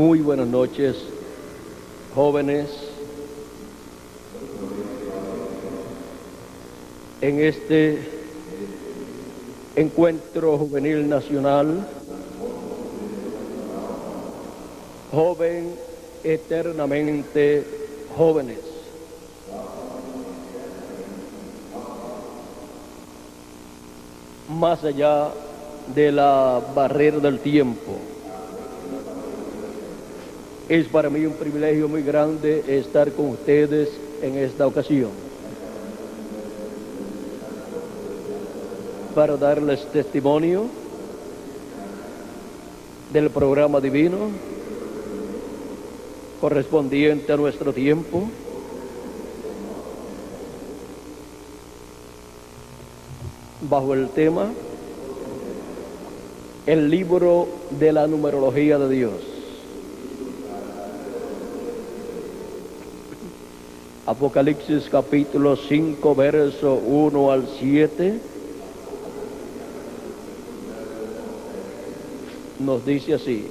Muy buenas noches, jóvenes. En este encuentro juvenil nacional, joven eternamente jóvenes. Más allá de la barrera del tiempo. Es para mí un privilegio muy grande estar con ustedes en esta ocasión para darles testimonio del programa divino correspondiente a nuestro tiempo, bajo el tema El libro de la numerología de Dios. Apocalipsis capítulo 5, verso 1 al 7, nos dice así: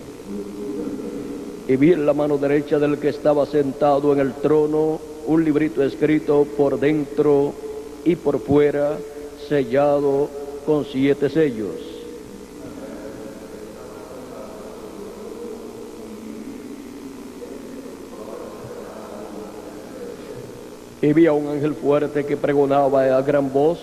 y vi en la mano derecha del que estaba sentado en el trono un librito escrito por dentro y por fuera, sellado con 7 sellos. Y vi a un ángel fuerte que pregonaba a gran voz: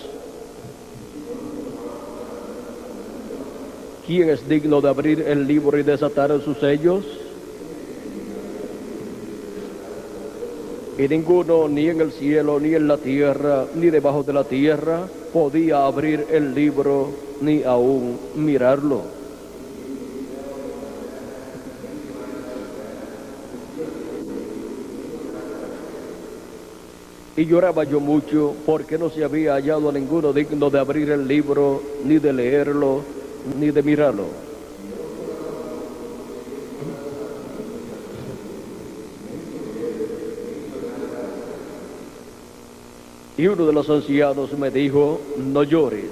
¿quién es digno de abrir el libro y desatar sus sellos? Y ninguno, ni en el cielo, ni en la tierra, ni debajo de la tierra, podía abrir el libro, ni aún mirarlo. Y lloraba yo mucho, porque no se había hallado a ninguno digno de abrir el libro, ni de leerlo, ni de mirarlo. Y uno de los ancianos me dijo: no llores.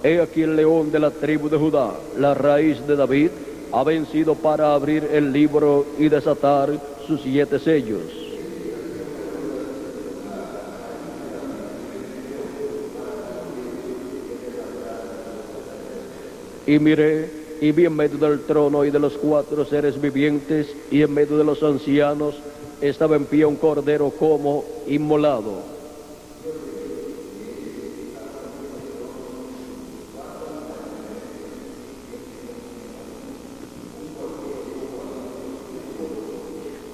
He aquí el león de la tribu de Judá, la raíz de David, ha vencido para abrir el libro y desatar sus 7 sellos. Y miré, y vi en medio del trono y de los 4 seres vivientes, y en medio de los ancianos, estaba en pie un cordero como inmolado.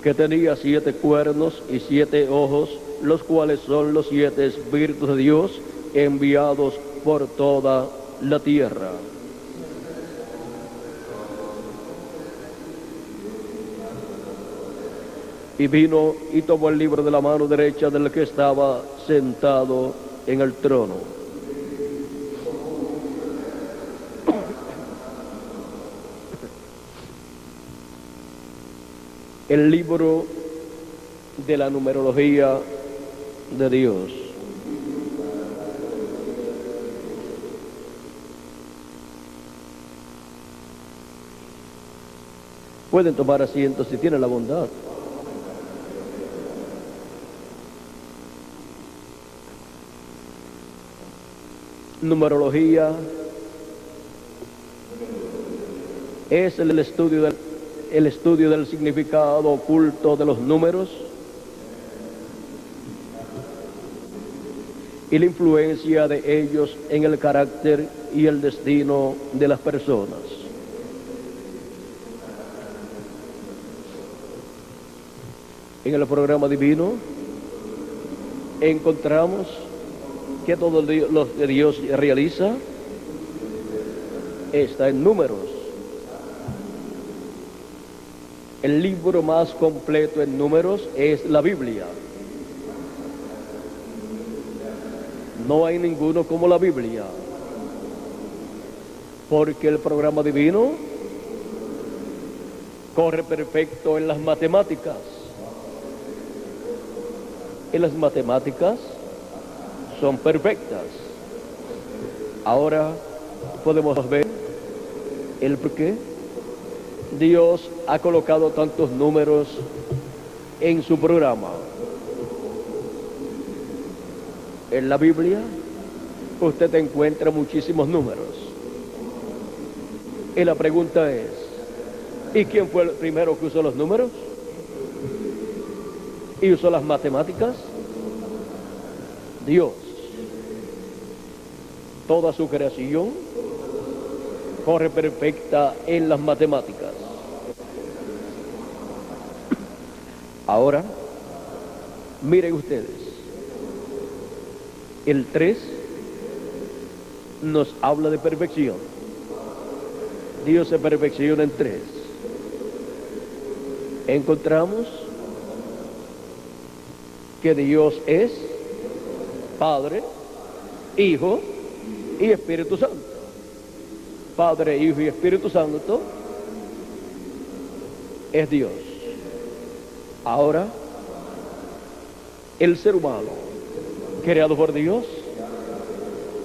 Que tenía 7 cuernos y 7 ojos, los cuales son los 7 espíritus de Dios enviados por toda la tierra. Y vino y tomó el libro de la mano derecha del que estaba sentado en el trono. El libro de la numerología de Dios. Pueden tomar asiento si tienen la bondad. Numerología es el estudio del significado oculto de los números y la influencia de ellos en el carácter y el destino de las personas. En el programa divino encontramos que todo lo que Dios realiza está en números. El libro más completo en números es la Biblia. No hay ninguno como la Biblia, porque el programa divino corre perfecto en las matemáticas. Y las matemáticas son perfectas. Ahora podemos ver el por qué Dios ha colocado tantos números en su programa. En la Biblia usted encuentra muchísimos números. Y la pregunta es, ¿y quién fue el primero que usó los números? ¿Y usó las matemáticas? Dios. Toda su creación corre perfecta en las matemáticas. Ahora, miren ustedes, el 3 nos habla de perfección. Dios se perfecciona en 3. Encontramos que Dios es Padre, Hijo y Espíritu Santo. Padre, Hijo y Espíritu Santo es Dios. Ahora, el ser humano creado por Dios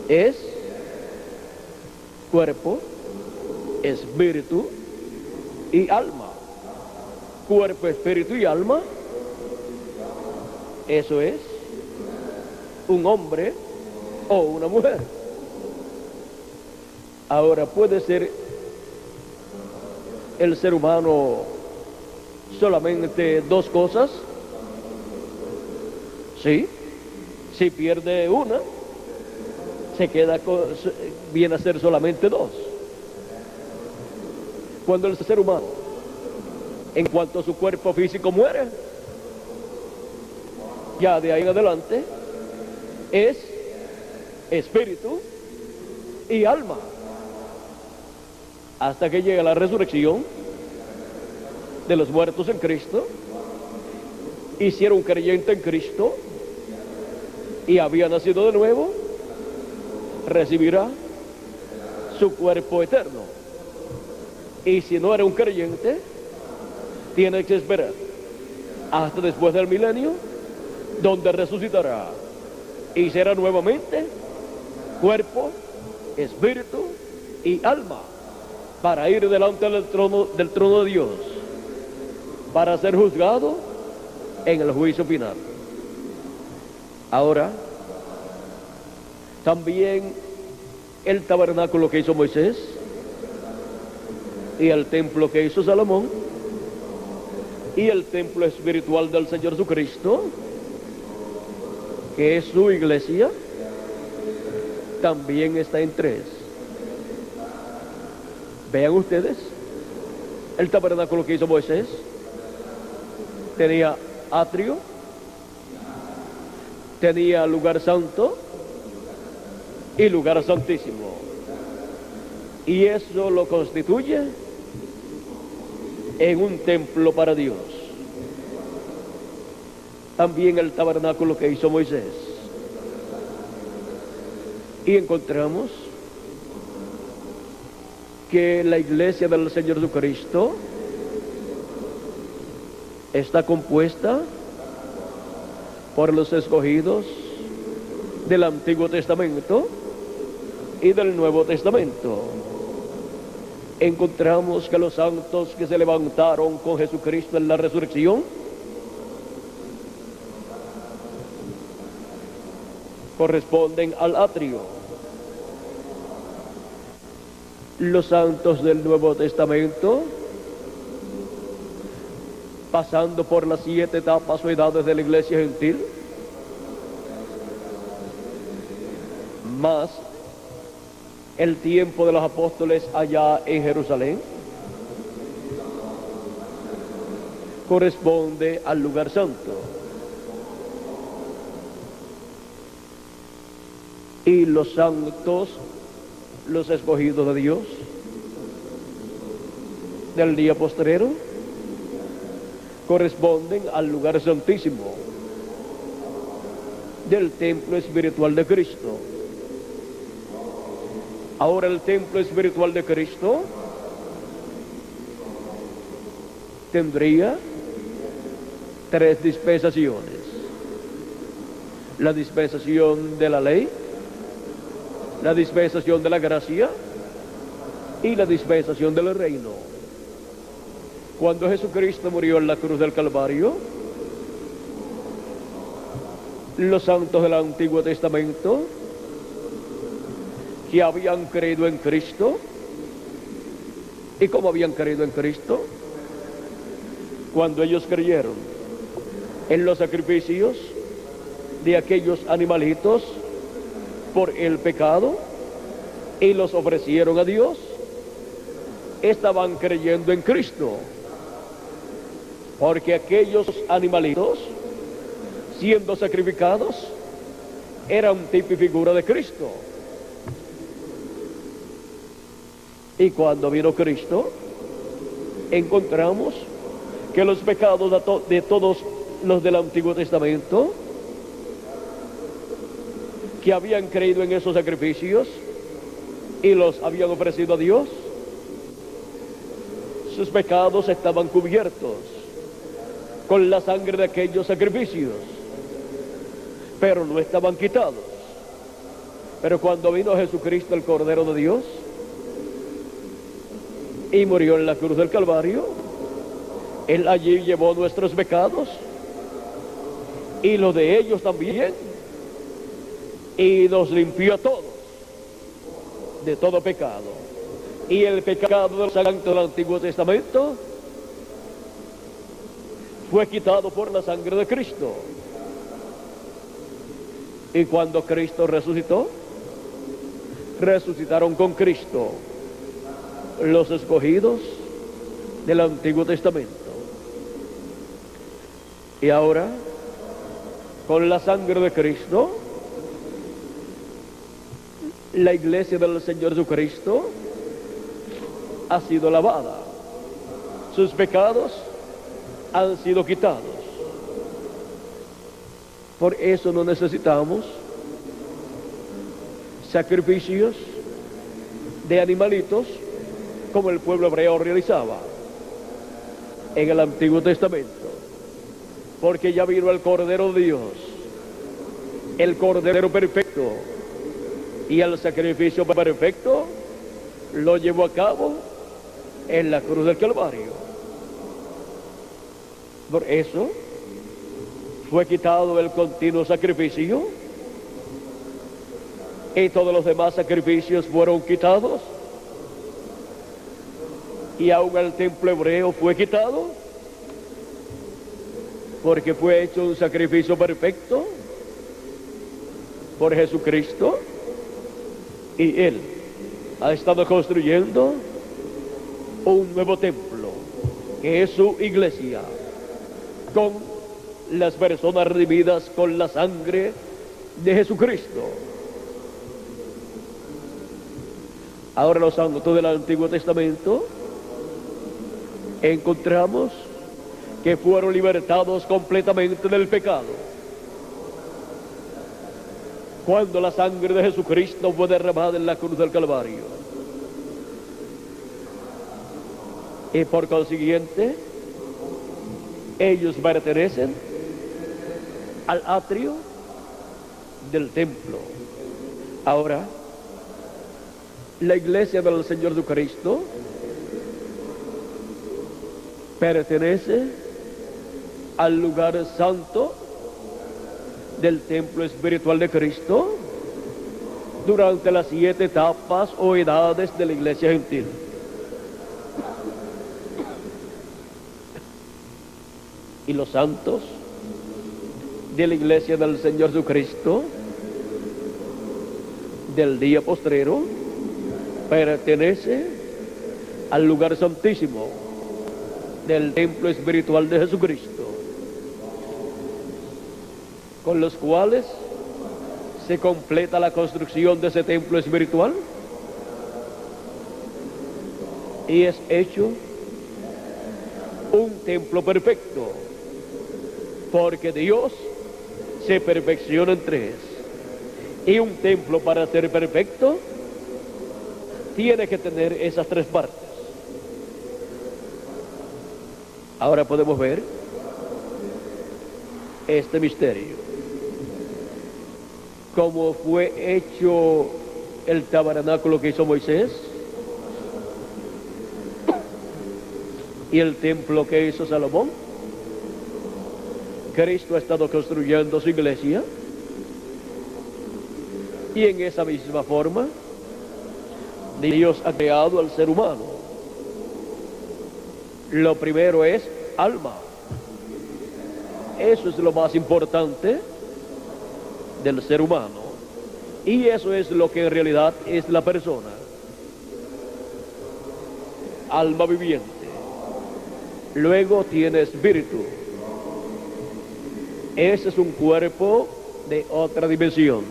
es cuerpo, espíritu y alma. Cuerpo, espíritu y alma, eso es un hombre o una mujer. Ahora, ¿puede ser el ser humano solamente dos cosas? Sí. Si pierde una, viene a ser solamente dos. Cuando el ser humano, en cuanto a su cuerpo físico muere, ya de ahí en adelante es espíritu y alma, hasta que llega la resurrección de los muertos en Cristo. Y si era un creyente en Cristo y había nacido de nuevo, recibirá su cuerpo eterno. Y si no era un creyente, tiene que esperar hasta después del milenio, donde resucitará y será nuevamente cuerpo, espíritu y alma, para ir delante del trono de Dios, para ser juzgado en el juicio final. Ahora, también el tabernáculo que hizo Moisés y el templo que hizo Salomón y el templo espiritual del Señor Jesucristo, que es su iglesia, también está en 3. Vean ustedes, el tabernáculo que hizo Moisés tenía atrio, tenía lugar santo y lugar santísimo, y eso lo constituye en un templo para Dios. También el tabernáculo que hizo Moisés, y encontramos que la iglesia del Señor Jesucristo está compuesta por los escogidos del Antiguo Testamento y del Nuevo Testamento. Encontramos que los santos que se levantaron con Jesucristo en la resurrección corresponden al atrio. Los santos del Nuevo Testamento, pasando por las 7 etapas o edades de la iglesia gentil, más el tiempo de los apóstoles allá en Jerusalén, corresponde al lugar santo. Y los santos, los escogidos de Dios del día postrero, corresponden al lugar santísimo del templo espiritual de Cristo. Ahora, el templo espiritual de Cristo tendría 3 dispensaciones: la dispensación de la ley, la dispensación de la gracia y la dispensación del reino. Cuando Jesucristo murió en la cruz del Calvario, los santos del Antiguo Testamento que habían creído en Cristo, ¿y cómo habían creído en Cristo? Cuando ellos creyeron en los sacrificios de aquellos animalitos por el pecado y los ofrecieron a Dios, estaban creyendo en Cristo, porque aquellos animalitos siendo sacrificados eran tipo y figura de Cristo. Y cuando vino Cristo, encontramos que los pecados de todos los del Antiguo Testamento que habían creído en esos sacrificios y los habían ofrecido a Dios, sus pecados estaban cubiertos con la sangre de aquellos sacrificios, pero no estaban quitados. Pero cuando vino Jesucristo, el Cordero de Dios, y murió en la cruz del Calvario, Él allí llevó nuestros pecados y los de ellos también, y nos limpió a todos de todo pecado. Y el pecado de los santos del Antiguo Testamento fue quitado por la sangre de Cristo. Y cuando Cristo resucitó, resucitaron con Cristo los escogidos del Antiguo Testamento. Y ahora, con la sangre de Cristo, la iglesia del Señor Jesucristo ha sido lavada. Sus pecados han sido quitados. Por eso no necesitamos sacrificios de animalitos como el pueblo hebreo realizaba en el Antiguo Testamento, porque ya vino el Cordero de Dios, el Cordero perfecto, y el sacrificio perfecto lo llevó a cabo en la cruz del Calvario. Por eso fue quitado el continuo sacrificio y todos los demás sacrificios fueron quitados, y aún el templo hebreo fue quitado, porque fue hecho un sacrificio perfecto por Jesucristo, y Él ha estado construyendo un nuevo templo, que es su iglesia, con las personas redimidas con la sangre de Jesucristo. Ahora los santos del Antiguo Testamento encontramos que fueron libertados completamente del pecado cuando la sangre de Jesucristo fue derramada en la cruz del Calvario. Y por consiguiente, ellos pertenecen al atrio del templo. Ahora, la iglesia del Señor Jesucristo pertenece al lugar santo del templo espiritual de Cristo durante las 7 etapas o edades de la iglesia gentil. Y los santos de la iglesia del Señor Jesucristo del día postrero pertenece al lugar santísimo del templo espiritual de Jesucristo, con los cuales se completa la construcción de ese templo espiritual y es hecho un templo perfecto, porque Dios se perfecciona en 3, y un templo, para ser perfecto, tiene que tener esas 3 partes. Ahora podemos ver este misterio, cómo fue hecho el tabernáculo que hizo Moisés, y el templo que hizo Salomón. Cristo ha estado construyendo su iglesia, y en esa misma forma Dios ha creado al ser humano. Lo primero es alma. Eso es lo más importante del ser humano, y eso es lo que en realidad es la persona. Alma viviente. Luego tiene espíritu. Ese es un cuerpo de otra dimensión.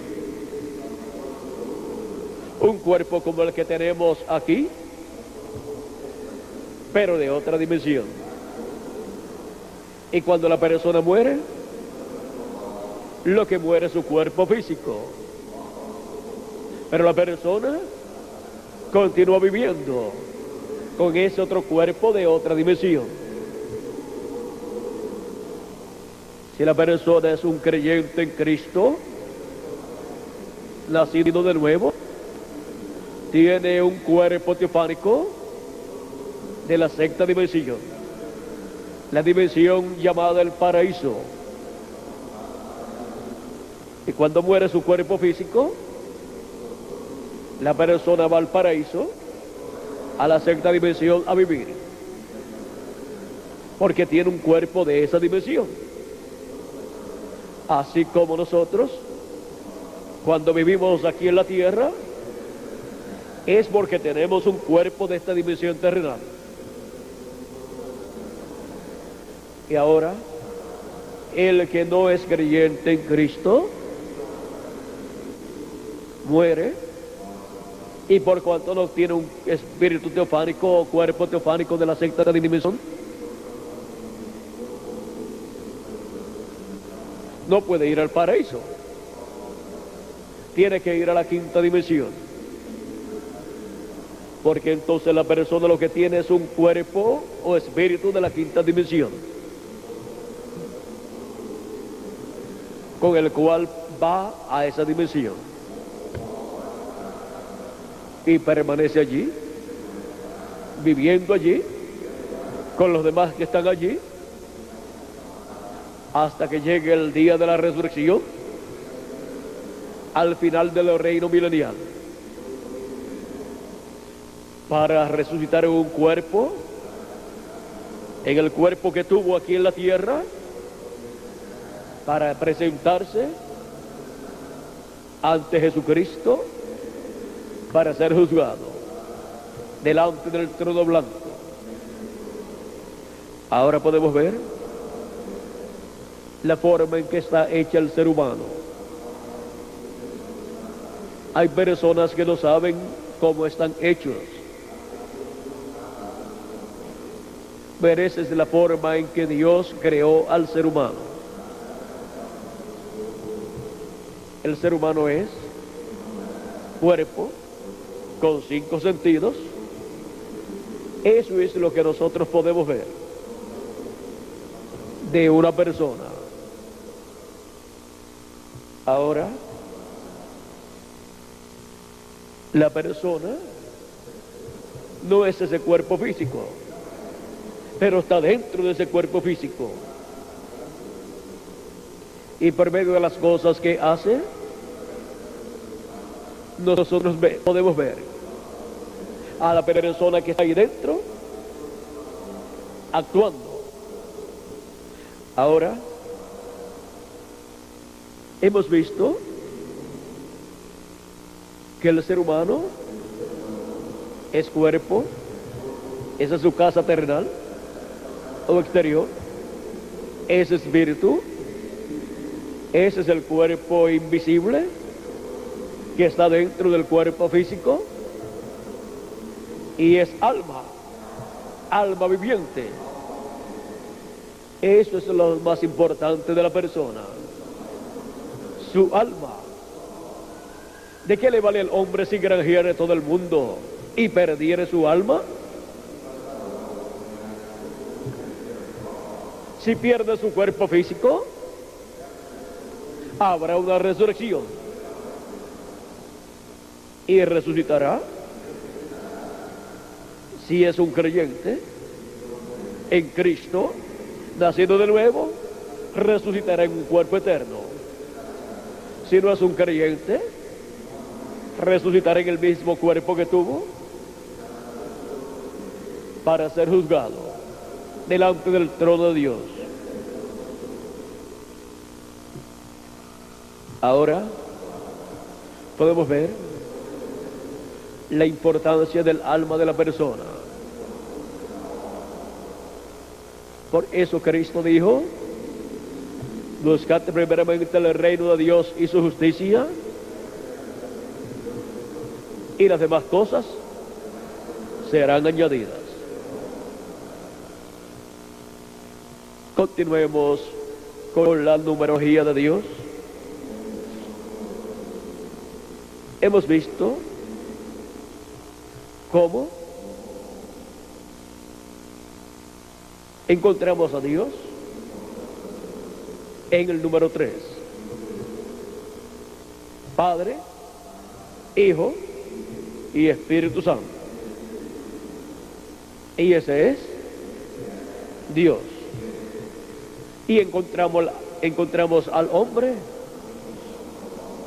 Un cuerpo como el que tenemos aquí, pero de otra dimensión. Y cuando la persona muere, lo que muere es su cuerpo físico. Pero la persona continúa viviendo con ese otro cuerpo de otra dimensión. Si la persona es un creyente en Cristo, nacido de nuevo, tiene un cuerpo teofánico de la sexta dimensión, la dimensión llamada el paraíso. Y cuando muere su cuerpo físico, la persona va al paraíso, a la sexta dimensión, a vivir, porque tiene un cuerpo de esa dimensión. Así como nosotros, cuando vivimos aquí en la tierra, es porque tenemos un cuerpo de esta dimensión terrenal. Y ahora, el que no es creyente en Cristo, muere, y por cuanto no tiene un espíritu teofánico o cuerpo teofánico de la sexta dimensión, no puede ir al paraíso. Tiene que ir a la quinta dimensión. Porque entonces la persona lo que tiene es un cuerpo o espíritu de la quinta dimensión, con el cual va a esa dimensión y permanece allí, viviendo allí con los demás que están allí, hasta que llegue el día de la resurrección, al final del reino milenial, para resucitar en un cuerpo, en el cuerpo que tuvo aquí en la tierra, para presentarse ante Jesucristo, para ser juzgado delante del trono blanco. Ahora podemos ver la forma en que está hecha el ser humano. Hay personas que no saben cómo están hechos, pero esa es la forma en que Dios creó al ser humano. El ser humano es cuerpo con 5 sentidos. Eso es lo que nosotros podemos ver de una persona. Ahora, la persona no es ese cuerpo físico, pero está dentro de ese cuerpo físico. Y por medio de las cosas que hace, nosotros podemos ver a la persona que está ahí dentro actuando. Ahora, hemos visto que el ser humano es cuerpo, esa es su casa terrenal o exterior, es espíritu, ese es el cuerpo invisible que está dentro del cuerpo físico, y es alma, alma viviente. Eso es lo más importante de la persona, su alma. ¿De qué le vale al hombre si granjeare todo el mundo y perdiere su alma? Si pierde su cuerpo físico, habrá una resurrección y resucitará. Si es un creyente, en Cristo, nacido de nuevo, resucitará en un cuerpo eterno. Si no es un creyente, resucitará en el mismo cuerpo que tuvo para ser juzgado delante del trono de Dios. Ahora podemos ver la importancia del alma de la persona. Por eso Cristo dijo: buscad primeramente el reino de Dios y su justicia, y las demás cosas serán añadidas. Continuemos con la numerología de Dios. Hemos visto cómo encontramos a Dios en el número 3. Padre, Hijo y Espíritu Santo. Y ese es Dios. Y encontramos al hombre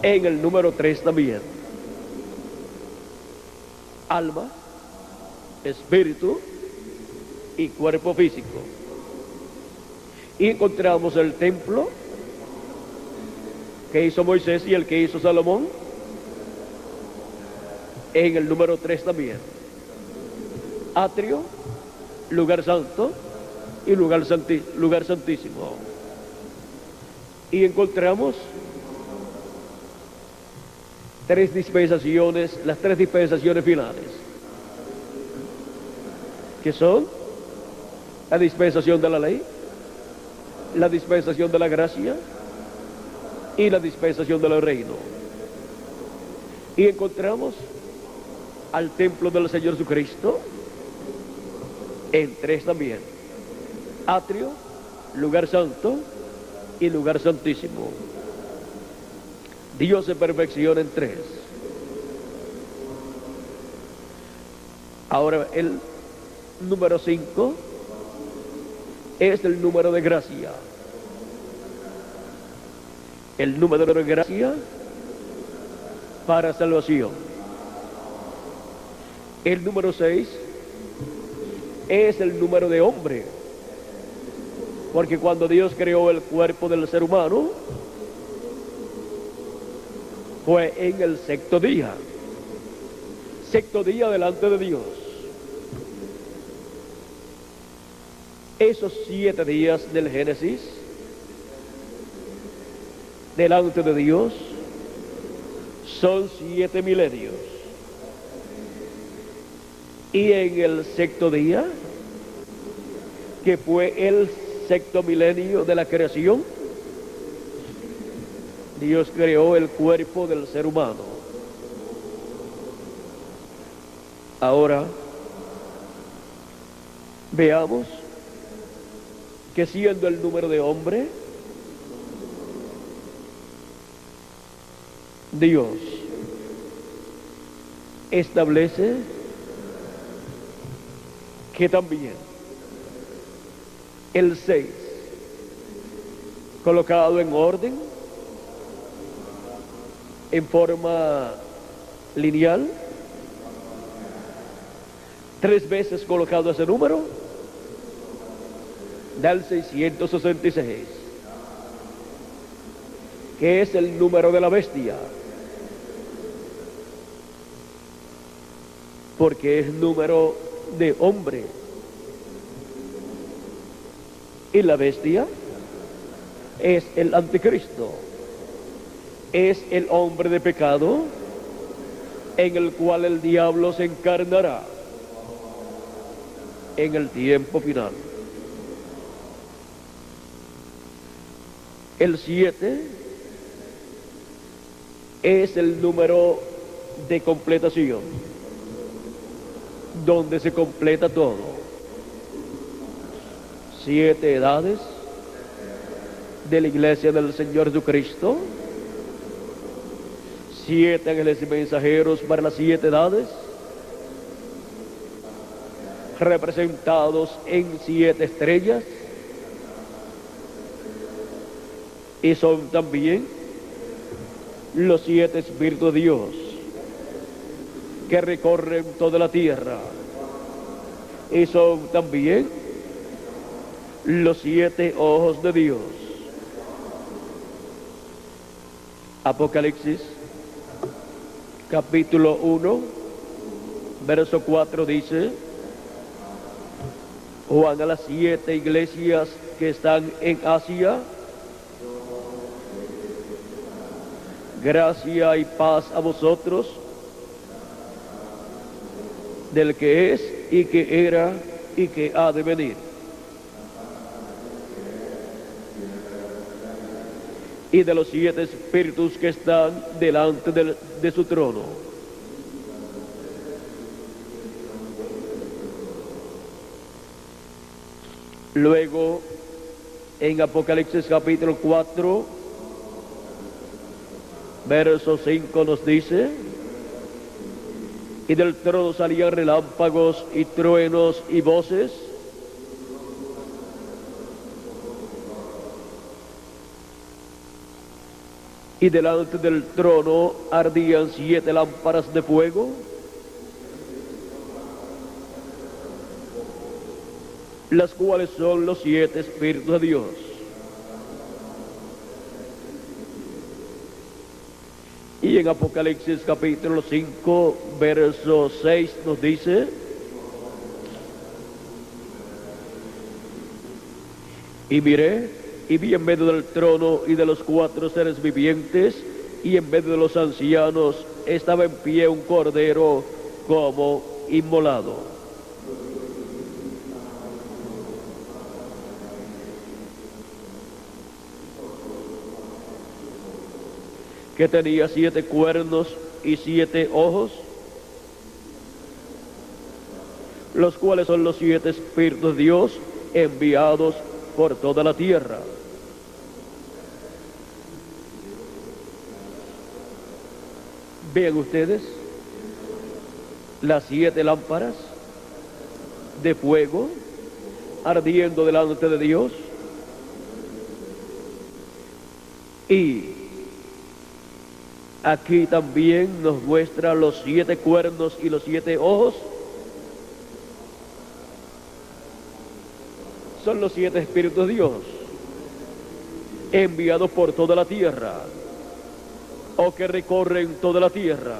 en el número 3 también. Alma, espíritu y cuerpo físico. Y encontramos el templo que hizo Moisés y el que hizo Salomón en el número 3 también. Atrio, lugar santo y lugar santísimo. Y encontramos tres dispensaciones, las tres dispensaciones finales, que son la dispensación de la ley, la dispensación de la gracia y la dispensación del reino. Y encontramos al templo del Señor Jesucristo en 3 también: atrio, lugar santo y lugar santísimo. Dios se perfecciona en 3. Ahora el número 5 es el número de gracia. El número de gracia para salvación. El número 6 es el número de hombre, porque cuando Dios creó el cuerpo del ser humano, fue en el sexto día delante de Dios. Esos 7 días del Génesis delante de Dios son 7 milenios. Y en el sexto día, que fue el sexto milenio de la creación, Dios creó el cuerpo del ser humano. Ahora veamos que siendo el número de hombre, Dios establece que también el 6, colocado en orden, en forma lineal, 3 veces colocado ese número, da el 666, que es el número de la bestia, porque es número de hombre. Y la bestia es el anticristo, es el hombre de pecado en el cual el diablo se encarnará en el tiempo final. El 7 es el número de completación, donde se completa todo. 7 edades de la iglesia del Señor Jesucristo, 7 ángeles y mensajeros para las 7 edades, representados en 7 estrellas, y son también los 7 Espíritus de Dios que recorren toda la tierra, y son también los 7 ojos de Dios. Apocalipsis capítulo 1 verso 4 dice: Juan a las 7 iglesias que están en Asia, gracia y paz a vosotros, del que es y que era y que ha de venir, y de los 7 espíritus que están delante de su trono. Luego, en Apocalipsis capítulo 4, verso 5 nos dice: y del trono salían relámpagos y truenos y voces, y delante del trono ardían 7 lámparas de fuego, las cuales son los 7 Espíritus de Dios. Y en Apocalipsis capítulo 5, verso 6 nos dice: y miré, y vi en medio del trono y de los 4 seres vivientes, y en medio de los ancianos, estaba en pie un cordero como inmolado, que tenía 7 cuernos y 7 ojos, los cuales son los 7 Espíritus de Dios enviados por toda la tierra. Vean ustedes las 7 lámparas de fuego ardiendo delante de Dios, y aquí también nos muestra los 7 cuernos y los 7 ojos. Son los 7 Espíritus de Dios enviados por toda la tierra, o que recorren toda la tierra.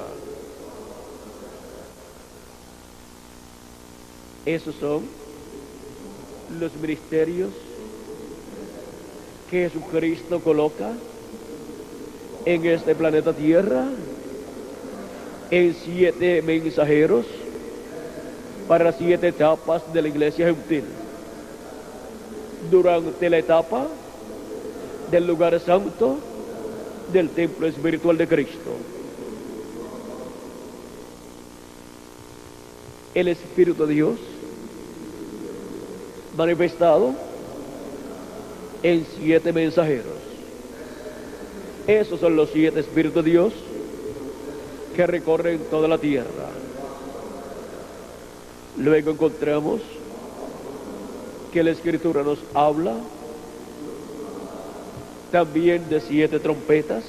Esos son los ministerios que Jesucristo coloca en este planeta Tierra, en 7 mensajeros para 7 etapas de la iglesia gentil. Durante la etapa del lugar santo del templo espiritual de Cristo, el Espíritu de Dios manifestado en 7 mensajeros. Esos son los 7 Espíritus de Dios que recorren toda la tierra. Luego encontramos que la Escritura nos habla también de 7 trompetas,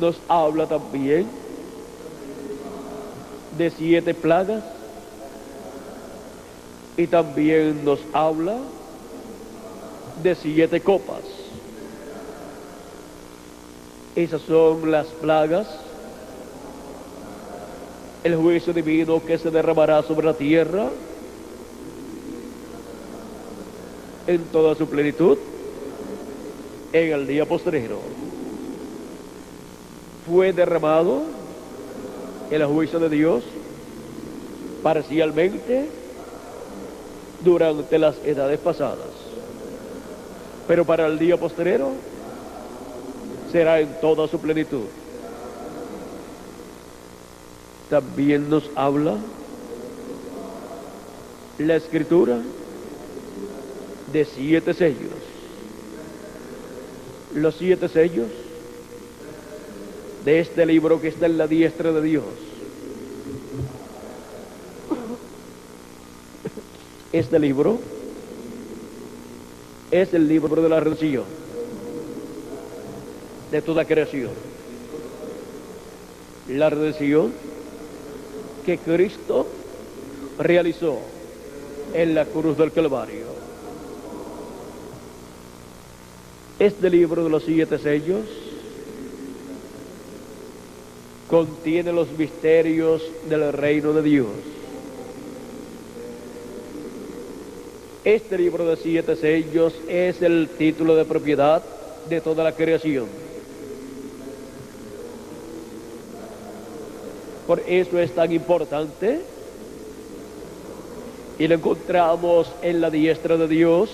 nos habla también de 7 plagas, y también nos habla de 7 copas. Esas son las plagas, el juicio divino que se derramará sobre la tierra en toda su plenitud en el día postrero. Fue derramado el juicio de Dios parcialmente durante las edades pasadas, pero para el día postrero será en toda su plenitud. También nos habla la Escritura de 7 sellos. Los 7 sellos de este libro que está en la diestra de Dios Este libro es el libro de la redención de toda creación. La redención que Cristo realizó en la cruz del Calvario. Este libro de los 7 sellos contiene los misterios del reino de Dios. Este libro de 7 sellos es el título de propiedad de toda la creación. Por eso es tan importante y lo encontramos en la diestra de Dios,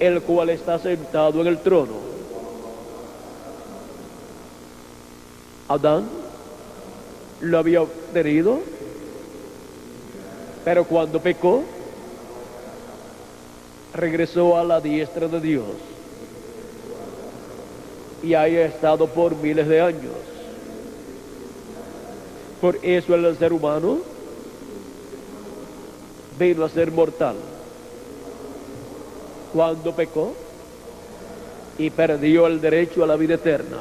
el cual está sentado en el trono. Adán lo había obtenido, pero cuando pecó, regresó a la diestra de Dios y ahí ha estado por miles de años. Por eso el ser humano vino a ser mortal cuando pecó y perdió el derecho a la vida eterna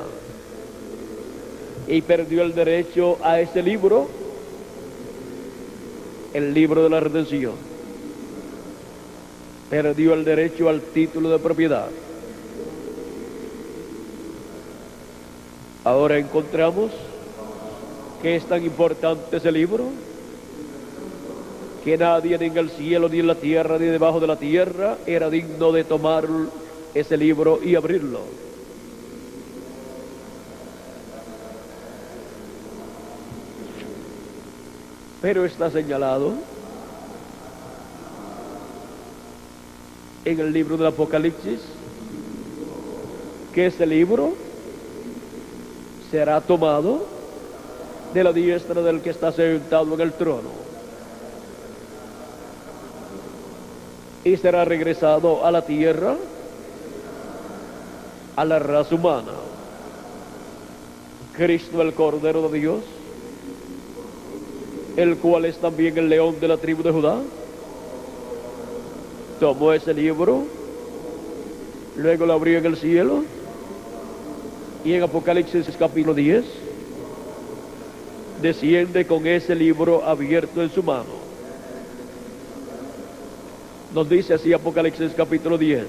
y perdió el derecho a ese libro, el libro de la redención. Perdió el derecho al título de propiedad. Ahora encontramos que es tan importante ese libro que nadie ni en el cielo, ni en la tierra, ni debajo de la tierra era digno de tomar ese libro y abrirlo. Pero está señalado en el libro del Apocalipsis que ese libro será tomado de la diestra del que está sentado en el trono y será regresado a la tierra, a la raza humana. Cristo, el Cordero de Dios, el cual es también el león de la tribu de Judá, tomó ese libro, luego lo abrió en el cielo, y en Apocalipsis capítulo 10 desciende con ese libro abierto en su mano. Nos dice así Apocalipsis capítulo 10,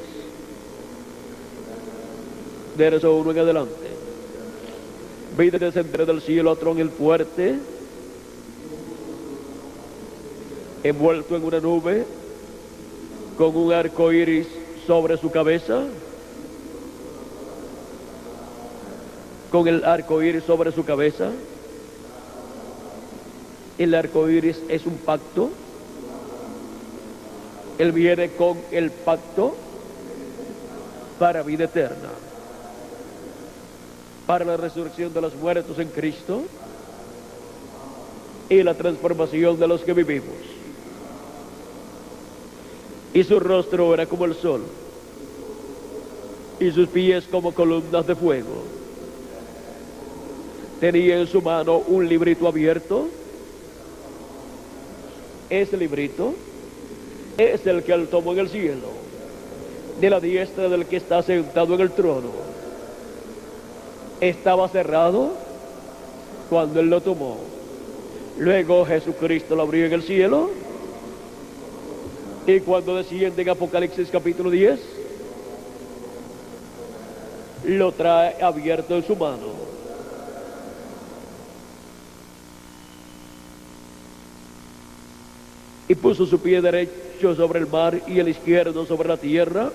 verso 1 en adelante. Vi descender del cielo otro ángel fuerte, envuelto en una nube, con un arco iris sobre su cabeza, con el arco iris sobre su cabeza. El arco iris es un pacto. Él viene con el pacto para vida eterna, para la resurrección de los muertos en Cristo y la transformación de los que vivimos. Y su rostro era como el sol, y sus pies como columnas de fuego. Tenía en su mano un librito abierto. Ese librito es el que él tomó en el cielo, de la diestra del que está sentado en el trono. Estaba cerrado cuando él lo tomó. Luego Jesucristo lo abrió en el cielo, y cuando desciende en Apocalipsis capítulo 10, lo trae abierto en su mano. Y puso su pie derecho sobre el mar y el izquierdo sobre la tierra,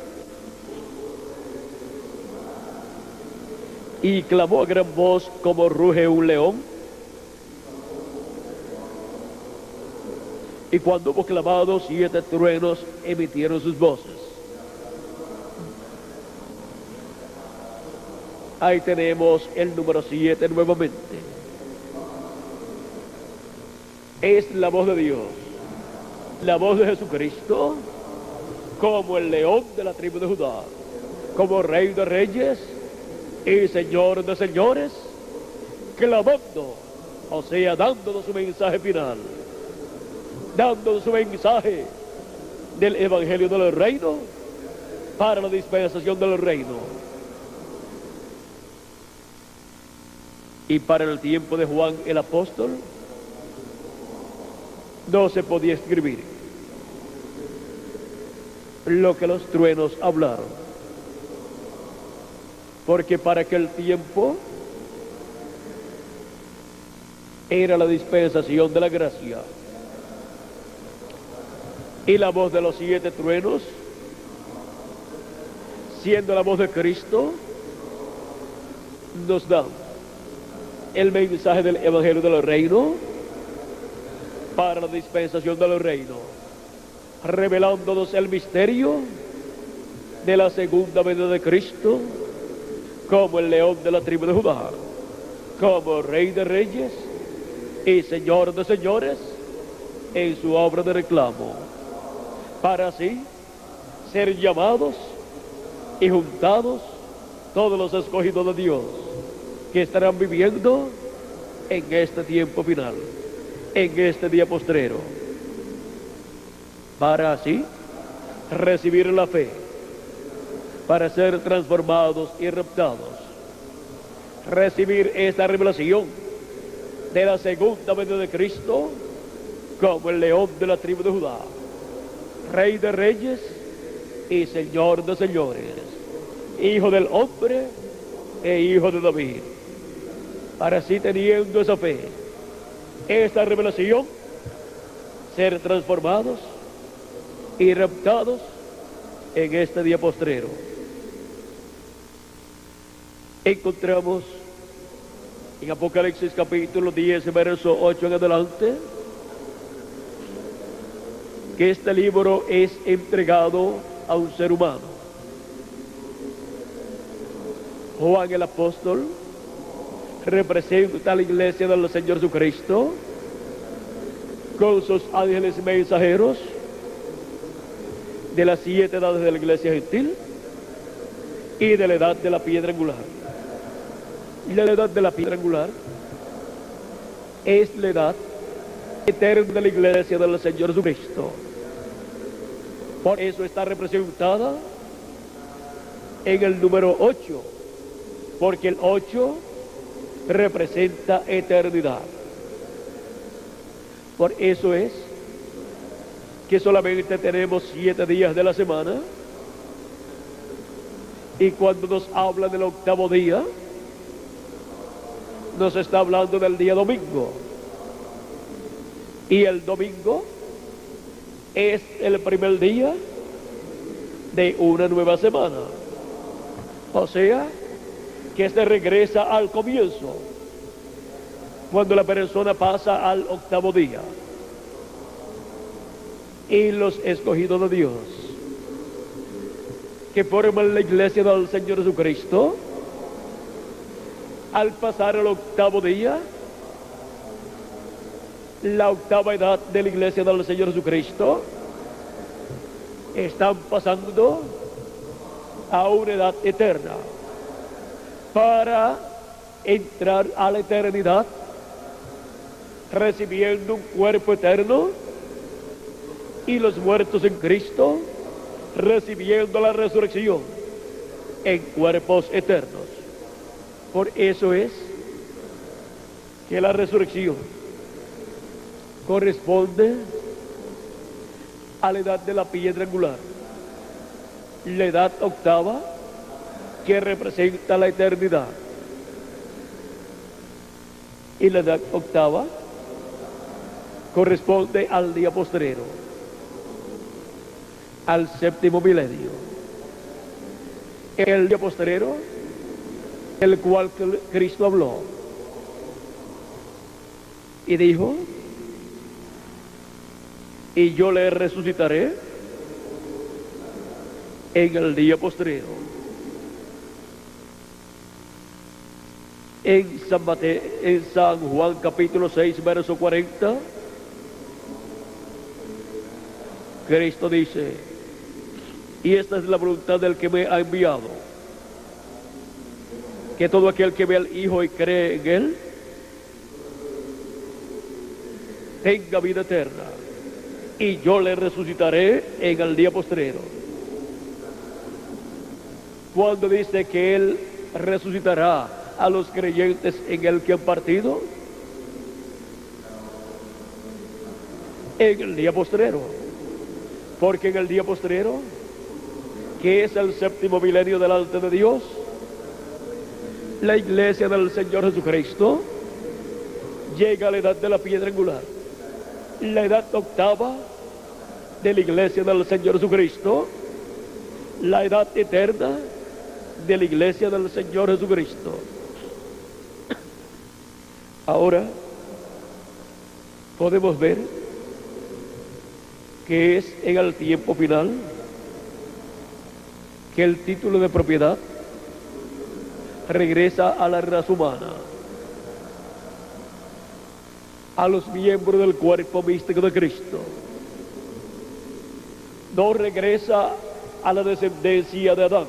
y clamó a gran voz como ruge un león. Y cuando hubo clamado, 7 truenos emitieron sus voces. Ahí tenemos el número 7 nuevamente. Es la voz de Dios, la voz de Jesucristo, como el león de la tribu de Judá, como rey de reyes y señor de señores, clamando, o sea, dándonos su mensaje final. dando su mensaje del Evangelio del Reino para la dispensación del reino. Y para el tiempo de Juan el apóstol no se podía escribir lo que los truenos hablaron, porque para aquel tiempo era la dispensación de la gracia, y la voz de los 7 truenos, siendo la voz de Cristo, nos da el mensaje del Evangelio del Reino para la dispensación del reino, revelándonos el misterio de la segunda venida de Cristo como el león de la tribu de Judá, como Rey de reyes y Señor de señores en su obra de reclamo, para así ser llamados y juntados todos los escogidos de Dios que estarán viviendo en este tiempo final, en este día postrero, para así recibir la fe, para ser transformados y raptados, recibir esta revelación de la segunda venida de Cristo como el león de la tribu de Judá, Rey de reyes y Señor de señores, Hijo del hombre e Hijo de David, para así, teniendo esa fe, esta revelación, ser transformados y raptados en este día postrero. Encontramos en Apocalipsis capítulo 10, verso 8 en adelante, que este libro es entregado a un ser humano. Juan el apóstol representa a la iglesia del Señor Jesucristo con sus ángeles mensajeros de las 7 edades de la iglesia gentil y de la edad de la piedra angular. Y la edad de la piedra angular es la edad eterna de la iglesia del Señor Jesucristo. Por eso está representada en el número 8, porque el 8 representa eternidad. Por eso es que solamente tenemos 7 días de la semana, y cuando nos habla del octavo día, nos está hablando del día domingo, y el domingo es el primer día de una nueva semana, o sea que se regresa al comienzo, cuando la persona pasa al octavo día. Y los escogidos de Dios, que forman la iglesia del Señor Jesucristo, al pasar el octavo día, la octava edad de la iglesia del Señor Jesucristo, están pasando a una edad eterna, para entrar a la eternidad recibiendo un cuerpo eterno, y los muertos en Cristo recibiendo la resurrección en cuerpos eternos. Por eso es que la resurrección corresponde a la edad de la piedra angular, la edad octava que representa la eternidad, y la edad octava corresponde al día postrero, al séptimo milenio, el día postrero, el cual Cristo habló y dijo: y yo le resucitaré en el día postrero. En San Juan capítulo 6, verso 40, Cristo dice: y esta es la voluntad del que me ha enviado, que todo aquel que ve al Hijo y cree en Él tenga vida eterna, y yo le resucitaré en el día postrero. Cuando dice que Él resucitará a los creyentes en el que han partido, en el día postrero, porque en el día postrero, que es el séptimo milenio delante de Dios, la iglesia del Señor Jesucristo llega a la edad de la piedra angular, la edad octava de la iglesia del Señor Jesucristo, la edad eterna de la iglesia del Señor Jesucristo. Ahora podemos ver que es en el tiempo final que el título de propiedad regresa a la raza humana, a los miembros del cuerpo místico de Cristo. No regresa a la descendencia de Adán,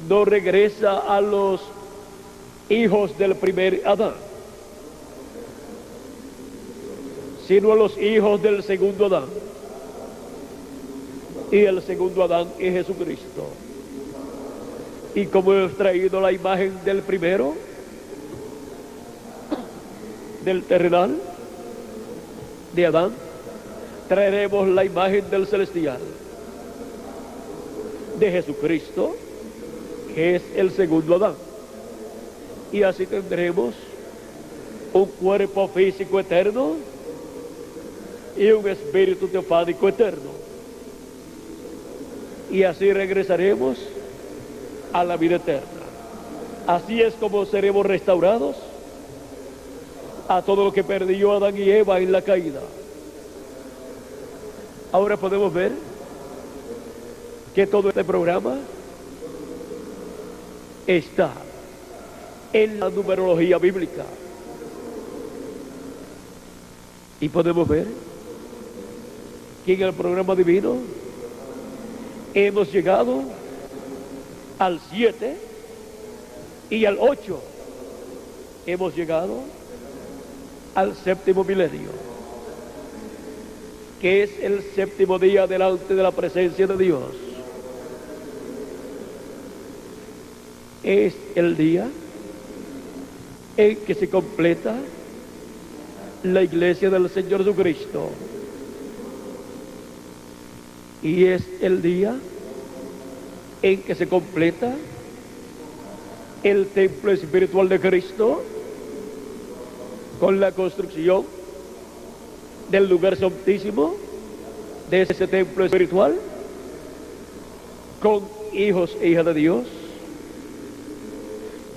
no regresa a los hijos del primer Adán, sino a los hijos del segundo Adán. Y el segundo Adán es Jesucristo. Y como hemos traído la imagen del primero, del terrenal, de Adán, traeremos la imagen del celestial, de Jesucristo, que es el segundo Adán. Y así tendremos un cuerpo físico eterno y un espíritu teofánico eterno. Y así regresaremos a la vida eterna. Así es como seremos restaurados a todo lo que perdió Adán y Eva en la caída. Ahora podemos ver que todo este programa está en la numerología bíblica. Y podemos ver que en el programa divino hemos llegado al 7 y al 8. Hemos llegado al séptimo milenio, que es el séptimo día delante de la presencia de Dios. Es el día en que se completa la iglesia del Señor Jesucristo. Y es el día en que se completa el templo espiritual de Cristo con la construcción del lugar santísimo de ese templo espiritual, con hijos e hijas de Dios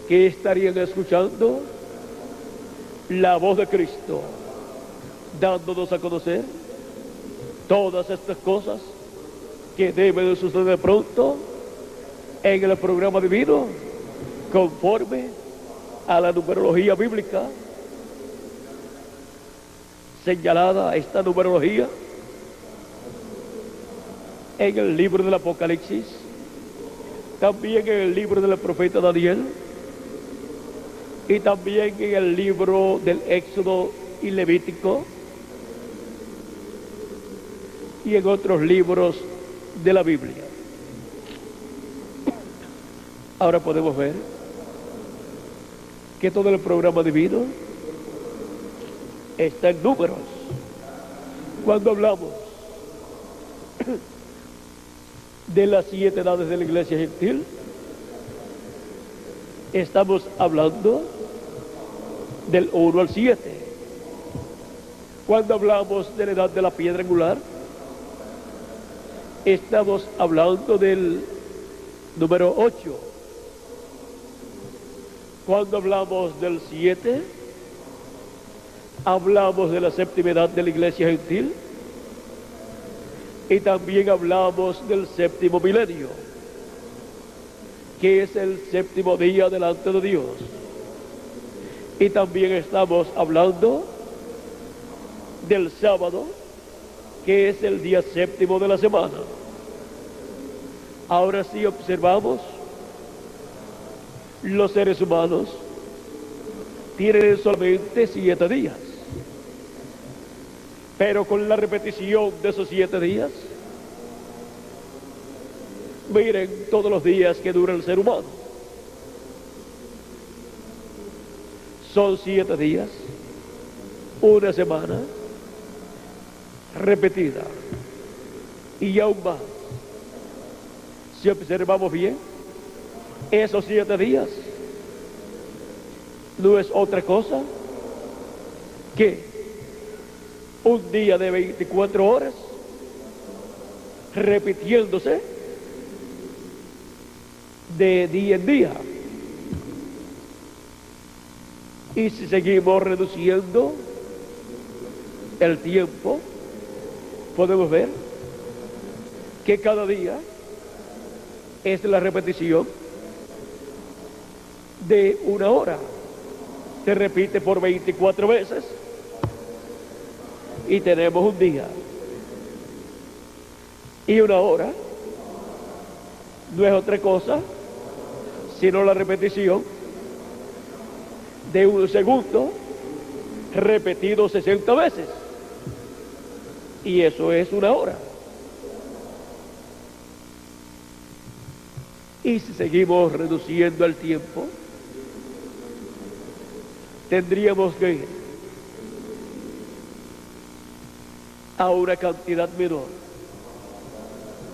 que estarían escuchando la voz de Cristo, dándonos a conocer todas estas cosas que deben de suceder pronto en el programa divino, conforme a la numerología bíblica señalada. Esta numerología en el libro del Apocalipsis, también en el libro del profeta Daniel, y también en el libro del Éxodo y Levítico, y en otros libros de la Biblia. Ahora podemos ver que todo el programa divino está en números. Cuando hablamos de las 7 edades de la iglesia gentil, estamos hablando del 1 al 7. Cuando hablamos de la edad de la piedra angular, estamos hablando del número 8. Cuando hablamos del 7, hablamos de la séptima edad de la iglesia gentil, y también hablamos del séptimo milenio, que es el séptimo día delante de Dios. Y también estamos hablando del sábado, que es el día séptimo de la semana. Ahora sí observamos, los seres humanos tienen solamente 7 días. Pero con la repetición de esos 7 días, miren todos los días que dura el ser humano. Son 7 días, una semana, repetida. Y aún más, si observamos bien, esos 7 días no es otra cosa que un día de 24 horas repitiéndose de día en día. Y si seguimos reduciendo el tiempo, podemos ver que cada día es la repetición de 1 hora. Se repite por 24 veces y tenemos un día. Y 1 hora no es otra cosa sino la repetición de 1 segundo repetido 60 veces. Y eso es 1 hora. Y si seguimos reduciendo el tiempo, tendríamos que ir a una cantidad menor.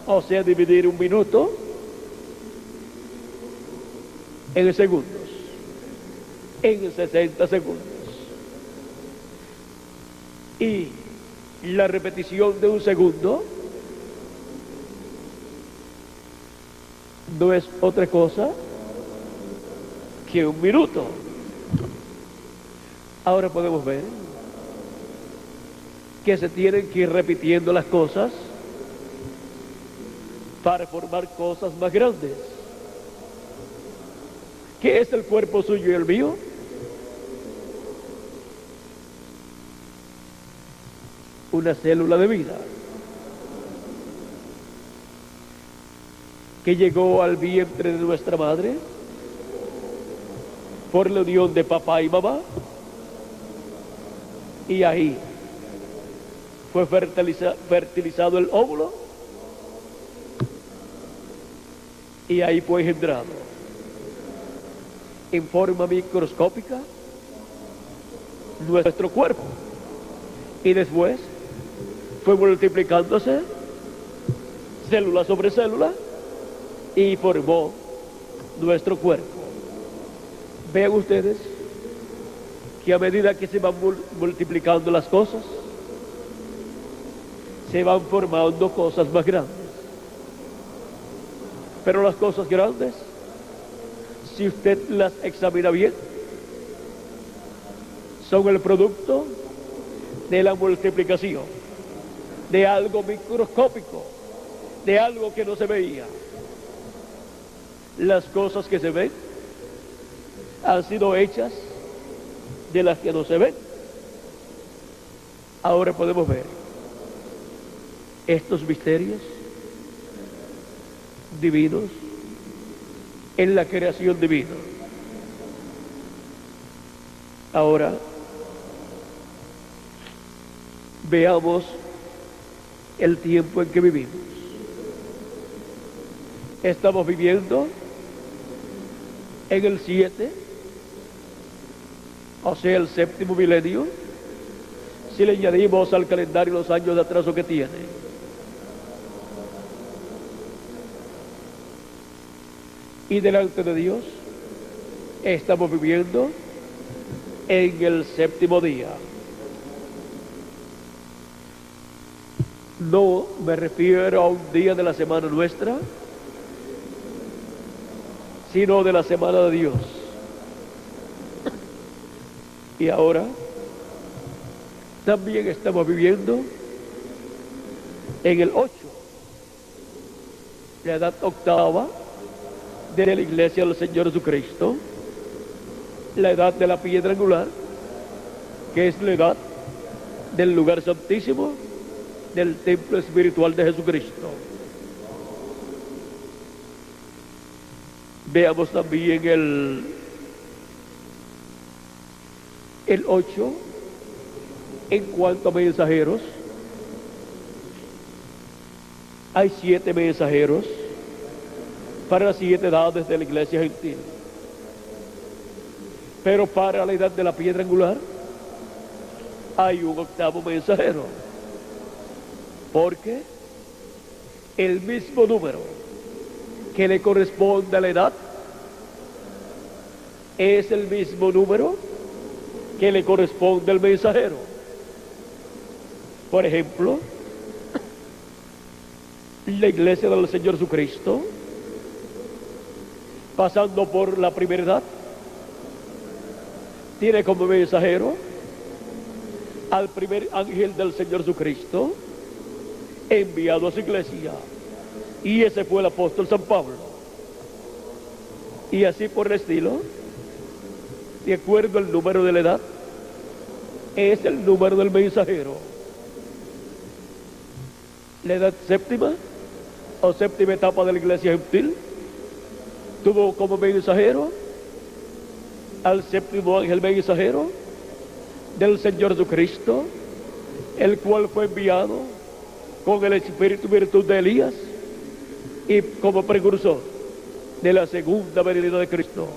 O sea, dividir 1 minuto en segundos, en 60 segundos. Y la repetición de 1 segundo no es otra cosa que 1 minuto. Ahora podemos ver que se tienen que ir repitiendo las cosas para formar cosas más grandes. ¿Qué es el cuerpo suyo y el mío? Una célula de vida que llegó al vientre de nuestra madre por la unión de papá y mamá, y ahí fue fertilizado el óvulo y ahí fue engendrado en forma microscópica nuestro cuerpo, y después fue multiplicándose célula sobre célula y formó nuestro cuerpo. Vean ustedes que a medida que se van multiplicando las cosas, se van formando cosas más grandes. Pero las cosas grandes, si usted las examina bien, son el producto de la multiplicación de algo microscópico, de algo que no se veía. Las cosas que se ven han sido hechas de las que no se ven. Ahora podemos ver estos misterios divinos en la creación divina. Ahora veamos el tiempo en que vivimos. Estamos viviendo en el 7, o sea, el 7º milenio, si le añadimos al calendario los años de atraso que tiene. Y delante de Dios estamos viviendo en el 7º día. No me refiero a un día de la semana nuestra, sino de la semana de Dios. Y ahora también estamos viviendo en el 8, la edad octava de la iglesia del Señor Jesucristo, la edad de la piedra angular, que es la edad del lugar santísimo, del templo espiritual de Jesucristo. Veamos también el 8, En cuanto a mensajeros, hay 7 mensajeros para las 7 edades de la iglesia gentil. Pero para la edad de la piedra angular, hay un 8º mensajero. Porque el mismo número que le corresponde a la edad es el mismo número que le corresponde al mensajero. Por ejemplo, la iglesia del Señor Jesucristo, pasando por la primera edad, tiene como mensajero al primer ángel del Señor Jesucristo enviado a su iglesia, y ese fue el apóstol San Pablo. Y así por el estilo, de acuerdo al número de la edad, es el número del mensajero. La edad séptima o séptima etapa de la iglesia gentil tuvo como mensajero al 7º ángel mensajero del Señor Jesucristo, el cual fue enviado con el espíritu y virtud de Elías y como precursor de la segunda venida de Cristo.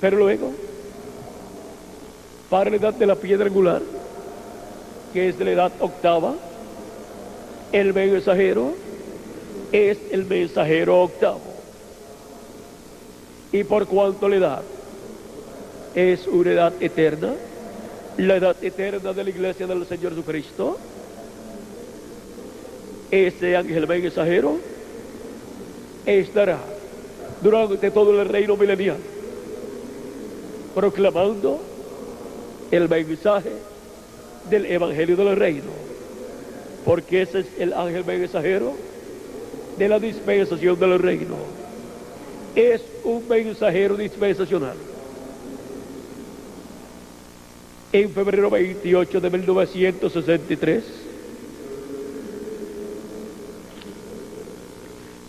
Pero luego, para la edad de la piedra angular, que es de la edad 8ª, el mensajero es el mensajero 8º. Y por cuanto la edad es una edad eterna, la edad eterna de la iglesia del Señor Jesucristo, ese ángel mensajero estará durante todo el reino milenial proclamando el mensaje del evangelio del reino, porque ese es el ángel mensajero de la dispensación del reino. Es un mensajero dispensacional. En febrero 28 de 1963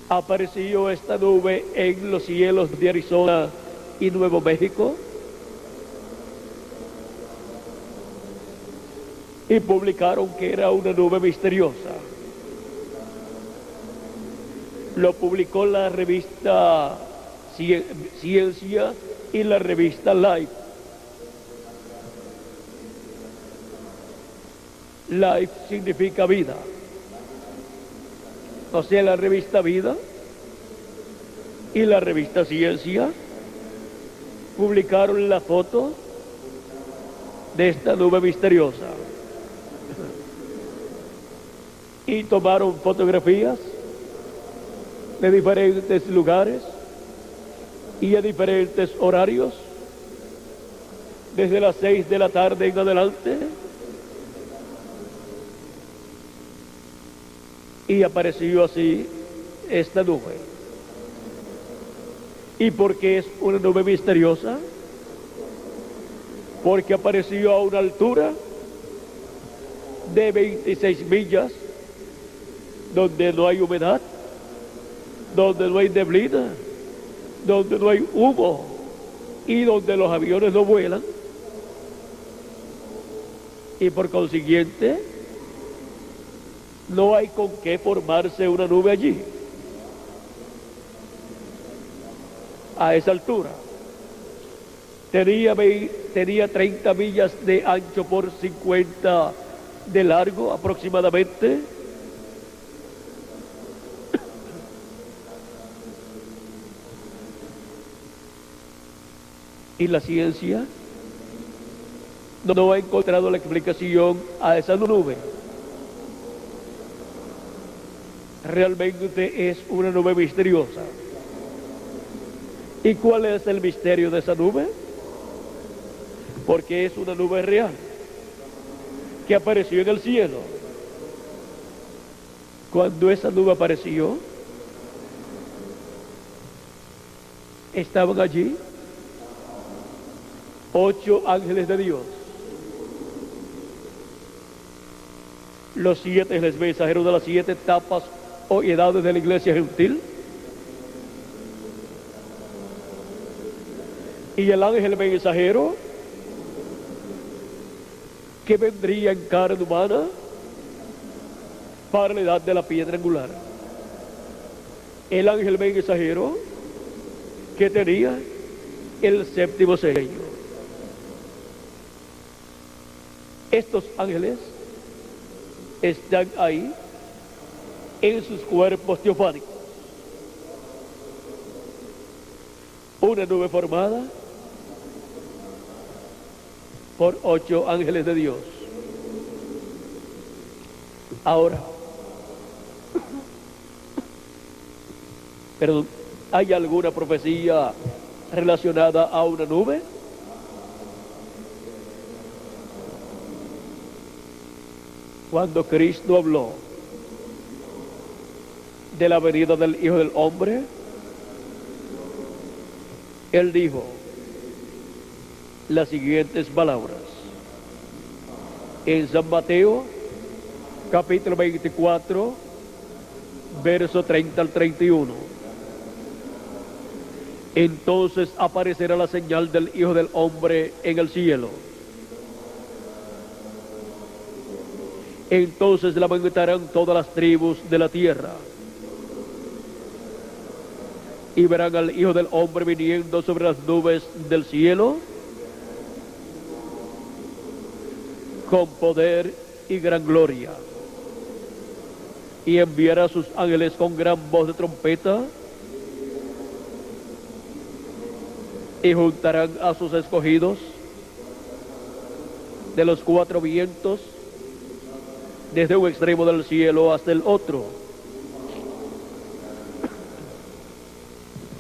apareció esta nube en los cielos de Arizona y Nuevo México, y publicaron que era una nube misteriosa. Lo publicó la revista Ciencia y la revista Life. Life significa vida. O sea, la revista Vida y la revista Ciencia publicaron la foto de esta nube misteriosa y tomaron fotografías de diferentes lugares y a diferentes horarios, desde las 6 de la tarde en adelante, y apareció así esta nube. ¿Y por qué es una nube misteriosa? Porque apareció a una altura de 26 millas, donde no hay humedad, donde no hay neblina, donde no hay humo y donde los aviones no vuelan. Y por consiguiente, no hay con qué formarse una nube allí, a esa altura. Tenía 30 millas de ancho por 50 de largo aproximadamente. Y la ciencia no ha encontrado la explicación a esa nube. Realmente es una nube misteriosa. ¿Y cuál es el misterio de esa nube? Porque es una nube real que apareció en el cielo. Cuando esa nube apareció, estaban allí 8 ángeles de Dios, los 7 mensajeros de las 7 etapas o edades de la iglesia gentil, y el ángel mensajero que vendría en carne humana para la edad de la piedra angular. El ángel mensajero que tenía el séptimo sello. Estos ángeles están ahí en sus cuerpos teofánicos. Una nube formada por 8 ángeles de Dios. Ahora, perdón, ¿hay alguna profecía relacionada a una nube? Cuando Cristo habló de la venida del Hijo del Hombre, Él dijo las siguientes palabras. En San Mateo, capítulo 24, verso 30 al 31. Entonces aparecerá la señal del Hijo del Hombre en el cielo. Entonces lamentarán todas las tribus de la tierra y verán al Hijo del Hombre viniendo sobre las nubes del cielo con poder y gran gloria, y enviará a sus ángeles con gran voz de trompeta, y juntarán a sus escogidos de los 4 vientos, desde un extremo del cielo hasta el otro.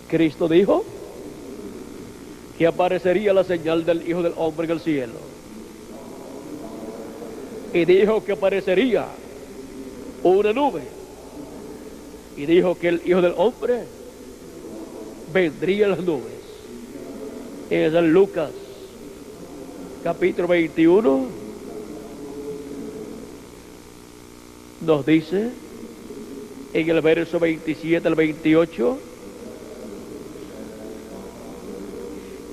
Cristo dijo que aparecería la señal del Hijo del Hombre en el cielo. Y dijo que aparecería una nube. Y dijo que el Hijo del Hombre vendría en las nubes. En San Lucas, capítulo 21, nos dice, en el verso 27 al 28,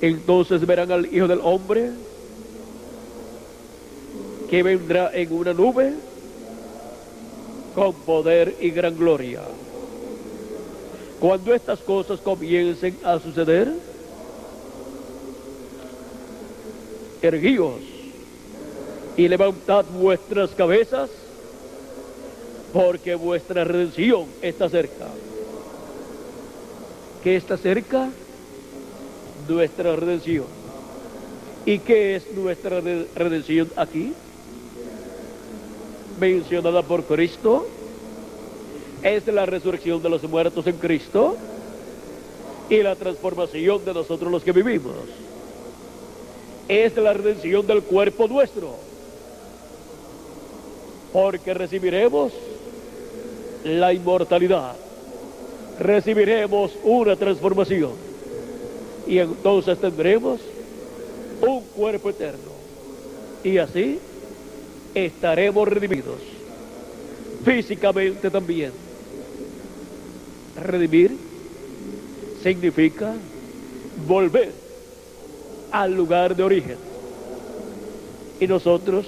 entonces verán al Hijo del Hombre que vendrá en una nube con poder y gran gloria. Cuando estas cosas comiencen a suceder, erguíos y levantad vuestras cabezas, porque vuestra redención está cerca. ¿Qué está cerca? Nuestra redención. ¿Y qué es nuestra redención aquí? Mencionada por Cristo, es la resurrección de los muertos en Cristo y la transformación de nosotros los que vivimos. Es la redención del cuerpo nuestro, porque recibiremos la inmortalidad, recibiremos una transformación y entonces tendremos un cuerpo eterno, y así estaremos redimidos físicamente también. Redimir significa volver al lugar de origen, y nosotros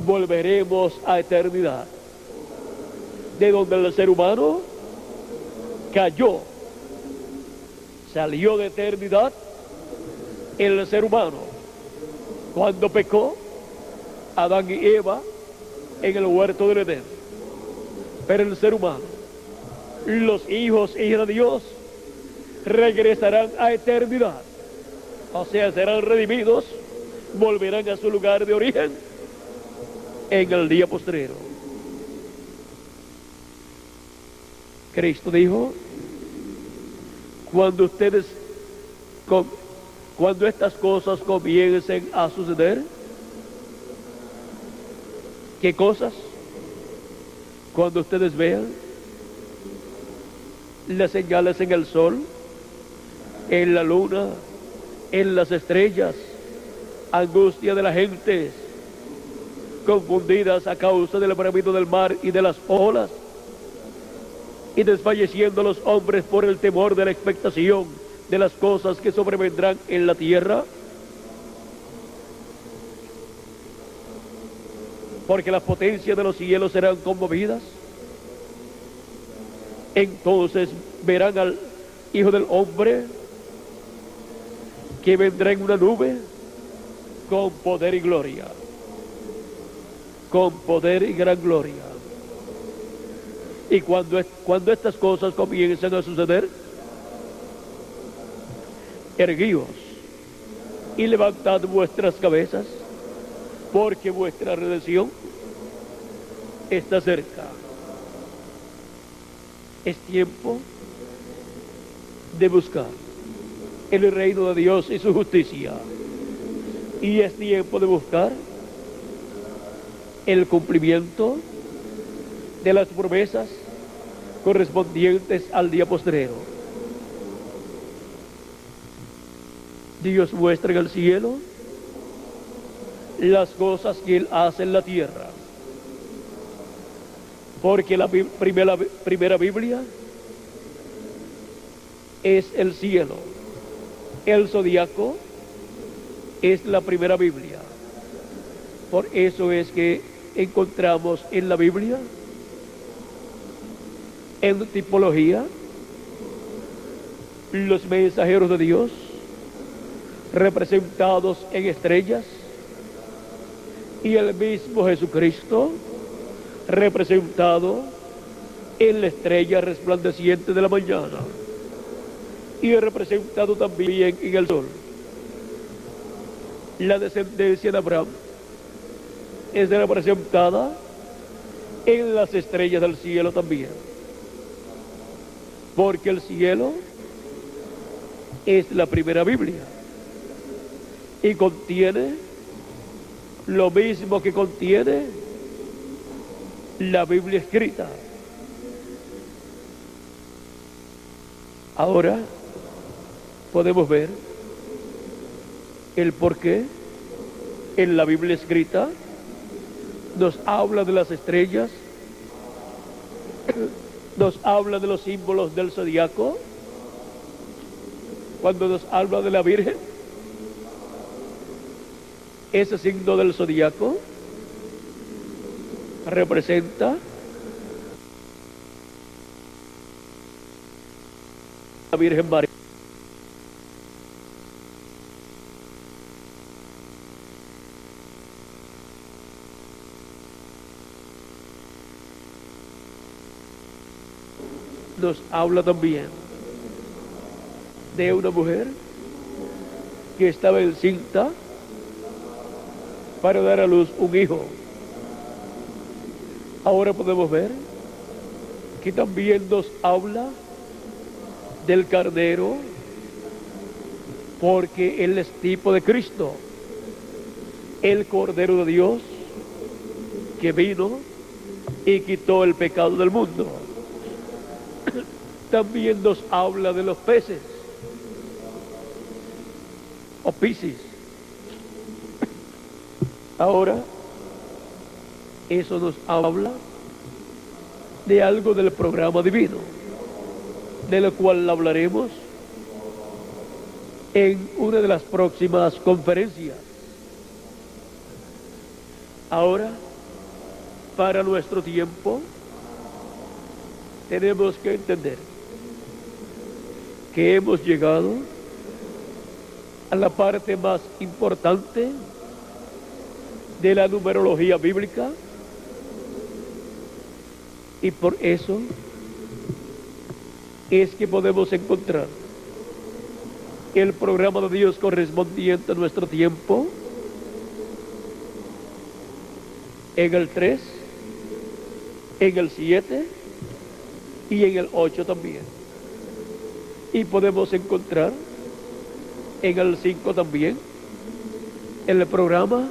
volveremos a eternidad, de donde el ser humano cayó. Salió de eternidad el ser humano cuando pecó Adán y Eva en el huerto del Edén. Pero el ser humano, los hijos e hijas de Dios, regresarán a eternidad, o sea, serán redimidos, volverán a su lugar de origen en el día postrero. Cristo dijo, cuando estas cosas comiencen a suceder, ¿qué cosas? Cuando ustedes vean las señales en el sol, en la luna, en las estrellas, angustia de la gente, confundidas a causa del bramido del mar y de las olas, y desfalleciendo los hombres por el temor de la expectación de las cosas que sobrevendrán en la tierra. porque las potencias de los cielos serán conmovidas. Entonces verán al Hijo del Hombre que vendrá en una nube con poder y gloria, con poder y gran gloria. Y cuando estas cosas comiencen a suceder, erguíos y levantad vuestras cabezas, porque vuestra redención está cerca. Es tiempo de buscar el reino de Dios y su justicia. Y es tiempo de buscar el cumplimiento de las promesas correspondientes al día postrero. Dios muestra en el cielo las cosas que Él hace en la tierra, porque la primera Biblia es el cielo, el zodiaco es la primera Biblia. Por eso es que encontramos en la Biblia, en tipología, los mensajeros de Dios representados en estrellas y el mismo Jesucristo representado en la estrella resplandeciente de la mañana y representado también en el sol. La descendencia de Abraham es representada en las estrellas del cielo también, porque el cielo es la primera Biblia y contiene lo mismo que contiene la Biblia escrita. Ahora podemos ver el por qué en la Biblia escrita nos habla de las estrellas, nos habla de los símbolos del zodiaco, cuando nos habla de la Virgen, ese signo del zodiaco representa la Virgen María. Nos habla también de una mujer que estaba encinta para dar a luz un hijo. Ahora podemos ver que también nos habla del Cordero, porque Él es tipo de Cristo, el Cordero de Dios que vino y quitó el pecado del mundo. También nos habla de los peces o Piscis. Ahora, eso nos habla de algo del programa divino, de lo cual hablaremos en una de las próximas conferencias. Ahora, para nuestro tiempo, tenemos que entender que hemos llegado a la parte más importante de la numerología bíblica, y por eso es que podemos encontrar el programa de Dios correspondiente a nuestro tiempo en el 3, en el 7 y en el 8 también. Y podemos encontrar en el 5 también el programa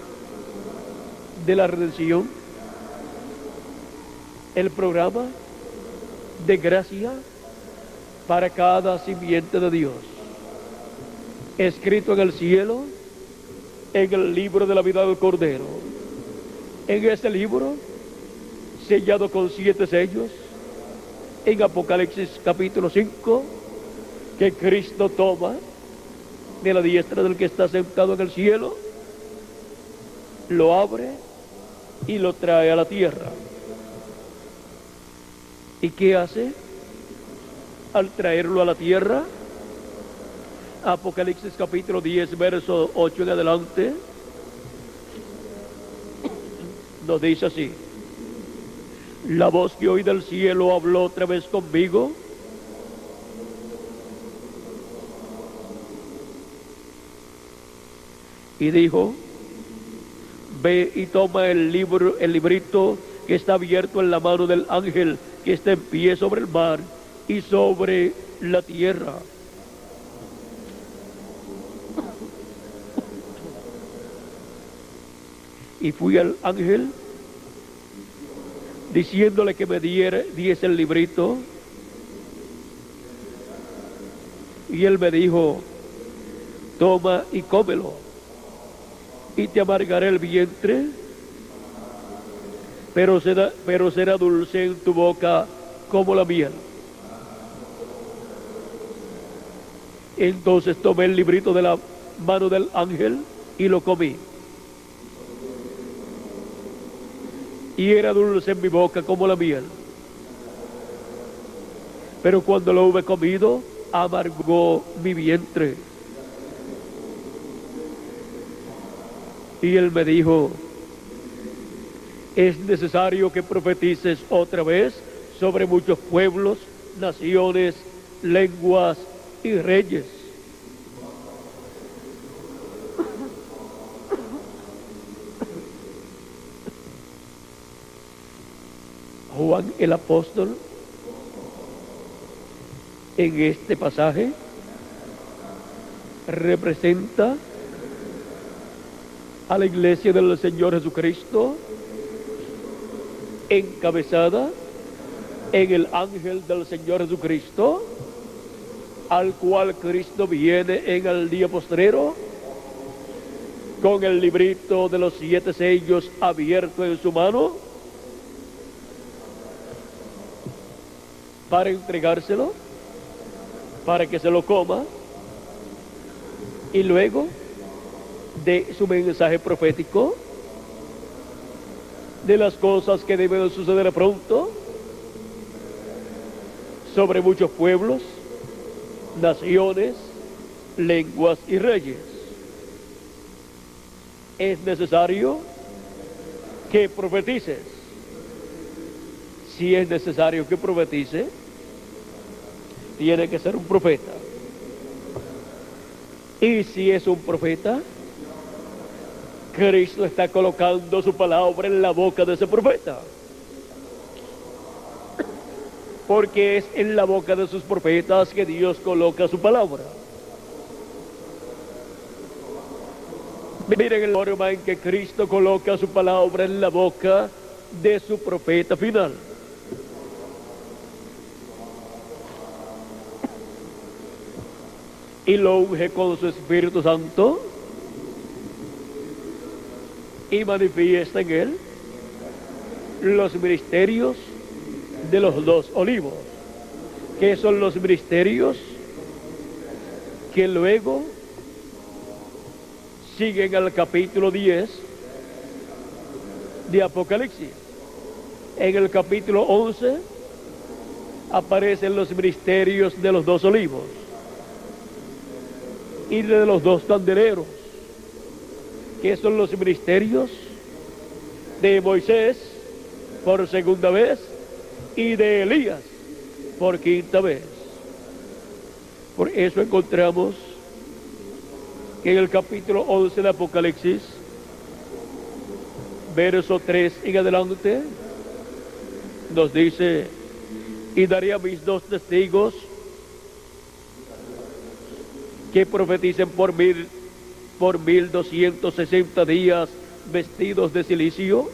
de la redención, el programa de gracia para cada simiente de Dios, escrito en el cielo, en el libro de la vida del Cordero. En ese libro, sellado con 7 sellos, en Apocalipsis capítulo 5, que Cristo toma de la diestra del que está sentado en el cielo, lo abre, y lo trae a la tierra. ¿Y qué hace al traerlo a la tierra? Apocalipsis capítulo 10, verso 8 en adelante, nos dice así: la voz que oí del cielo habló otra vez conmigo, y dijo: ve y toma el librito que está abierto en la mano del ángel que está en pie sobre el mar y sobre la tierra. Y fui al ángel diciéndole que me diese el librito, y él me dijo: toma y cómelo, y te amargará el vientre, pero será dulce en tu boca como la miel. Entonces tomé el librito de la mano del ángel y lo comí, y era dulce en mi boca como la miel. Pero cuando lo hube comido, amargó mi vientre. Y él me dijo: es necesario que profetices otra vez sobre muchos pueblos, naciones, lenguas y reyes. Juan el apóstol, en este pasaje, representa a la iglesia del Señor Jesucristo, encabezada en el ángel del Señor Jesucristo, al cual Cristo viene en el día postrero con el librito de los 7 sellos abierto en su mano para entregárselo, para que se lo coma, y luego de su mensaje profético de las cosas que deben suceder pronto sobre muchos pueblos, naciones, lenguas y reyes. Es necesario que profetices. Si es necesario que profetice, tiene que ser un profeta. Y si es un profeta, Cristo está colocando su palabra en la boca de ese profeta, porque es en la boca de sus profetas que Dios coloca su palabra. Miren la forma en que Cristo coloca su palabra en la boca de su profeta final. Y lo unge con su Espíritu Santo y manifiesta en él los ministerios de los 2 olivos, que son los ministerios que luego siguen al capítulo 10 de Apocalipsis. En el capítulo 11 aparecen los ministerios de los 2 olivos y de los 2 candeleros, que son los ministerios de Moisés por segunda vez y de Elías por quinta vez. Por eso encontramos que en el capítulo 11 de Apocalipsis, verso 3 en adelante, nos dice: y daré a mis 2 testigos que profeticen por 1260 días vestidos de cilicio.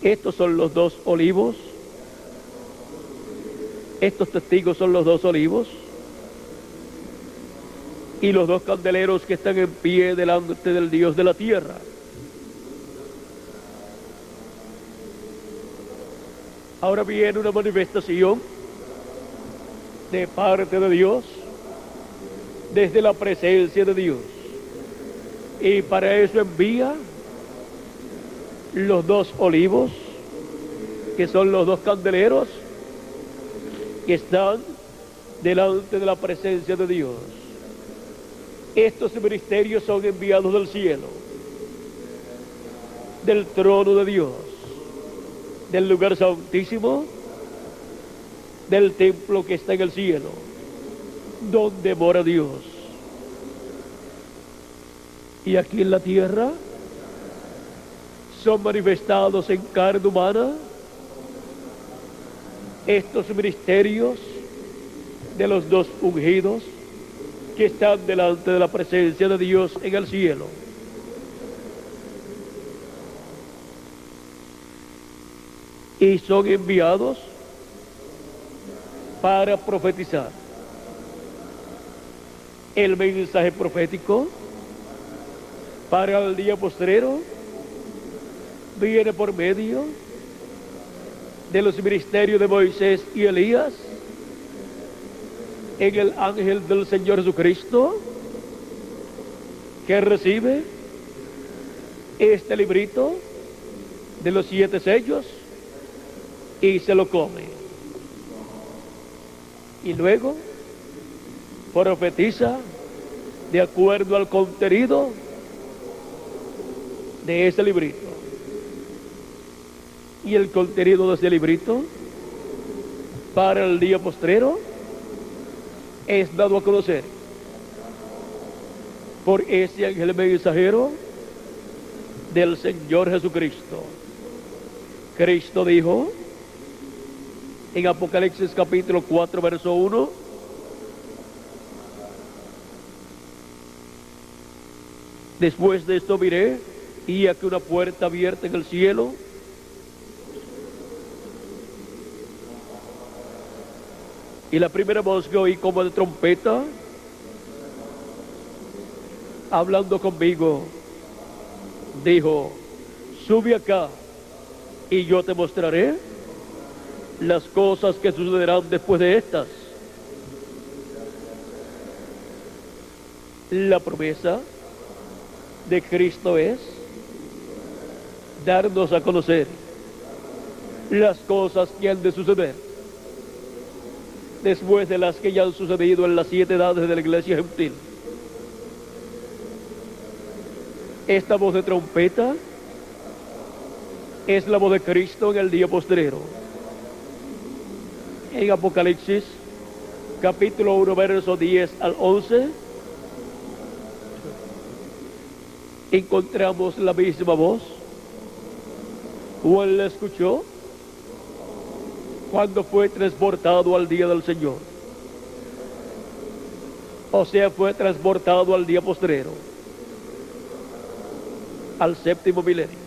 Estos son los 2 olivos. Estos testigos son los 2 olivos y los 2 candeleros que están en pie delante del Dios de la tierra. Ahora viene una manifestación de parte de Dios, desde la presencia de Dios. Y para eso envía los 2 olivos, que son los 2 candeleros que están delante de la presencia de Dios. Estos ministerios son enviados del cielo, del trono de Dios, del lugar santísimo, del templo que está en el cielo, donde mora Dios. Y aquí en la tierra son manifestados en carne humana estos ministerios de los 2 ungidos que están delante de la presencia de Dios en el cielo. Y son enviados para profetizar. El mensaje profético para el día postrero viene por medio de los ministerios de Moisés y Elías en el ángel del Señor Jesucristo, que recibe este librito de los 7 sellos y se lo come. Y luego profetiza de acuerdo al contenido de ese librito. Y el contenido de ese librito para el día postrero es dado a conocer por ese ángel mensajero del Señor Jesucristo. Cristo dijo en Apocalipsis capítulo 4, verso 1: después de esto miré, y aquí una puerta abierta en el cielo, y la primera voz que oí como de trompeta, hablando conmigo, dijo: sube acá, y yo te mostraré las cosas que sucederán después de estas. La promesa de Cristo es darnos a conocer las cosas que han de suceder después de las que ya han sucedido en las 7 edades de la iglesia gentil. Esta voz de trompeta es la voz de Cristo en el día postrero. En Apocalipsis capítulo 1, verso 10 al 11, encontramos la misma voz. Juan la escuchó cuando fue transportado al día del Señor. O sea, fue transportado al día postrero, al 7º milenio.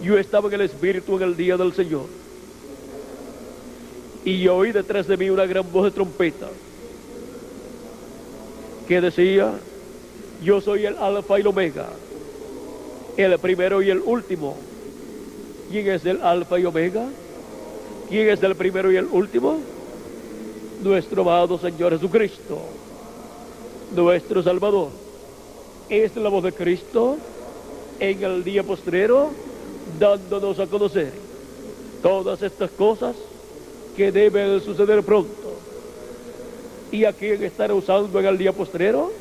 Yo estaba en el Espíritu en el día del Señor, y oí detrás de mí una gran voz de trompeta que decía: yo soy el Alfa y el Omega, el primero y el último. ¿Quién es el Alfa y Omega? ¿Quién es el primero y el último? Nuestro amado Señor Jesucristo, nuestro Salvador. Es la voz de Cristo en el día postrero, dándonos a conocer todas estas cosas que deben suceder pronto. ¿Y a quién estará usando en el día postrero?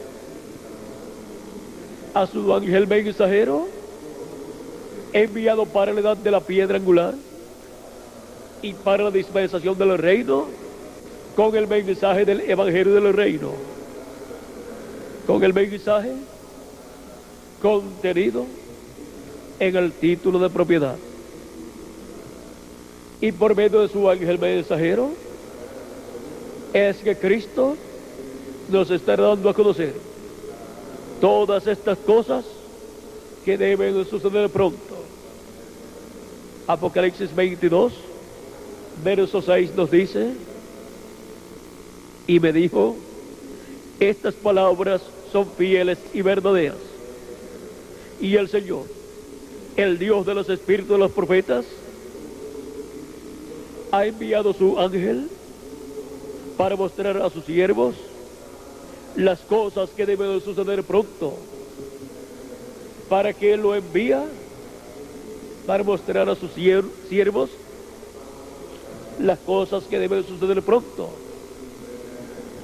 A su ángel mensajero, enviado para la edad de la piedra angular y para la dispensación del reino, con el mensaje del evangelio del reino, con el mensaje contenido en el título de propiedad. Y por medio de su ángel mensajero es que Cristo nos está dando a conocer todas estas cosas que deben suceder pronto. Apocalipsis 22, verso 6 nos dice: y me dijo, estas palabras son fieles y verdaderas. Y el Señor, el Dios de los espíritus de los profetas, ha enviado su ángel para mostrar a sus siervos las cosas que deben suceder pronto. para que Él lo envía para mostrar a sus siervos las cosas que deben suceder pronto.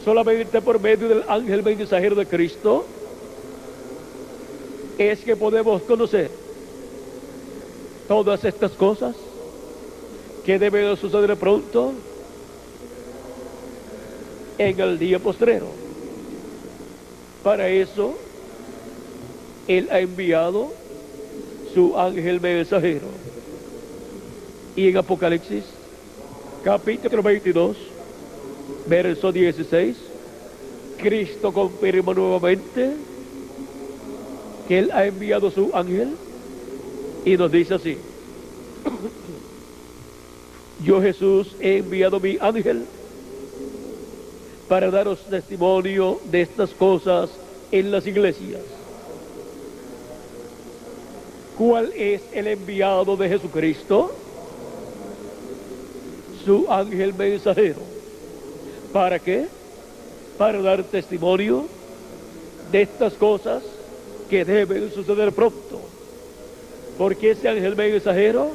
Solamente por medio del ángel mensajero de Cristo es que podemos conocer todas estas cosas que deben suceder pronto en el día postrero. Para eso Él ha enviado su ángel mensajero. Y en Apocalipsis capítulo 22 verso 16, Cristo confirma nuevamente que Él ha enviado su ángel y nos dice así: yo, Jesús, he enviado mi ángel para daros testimonio de estas cosas en las iglesias. ¿Cuál es el enviado de Jesucristo? Su ángel mensajero. ¿Para qué? Para dar testimonio de estas cosas que deben suceder pronto. Porque ese ángel mensajero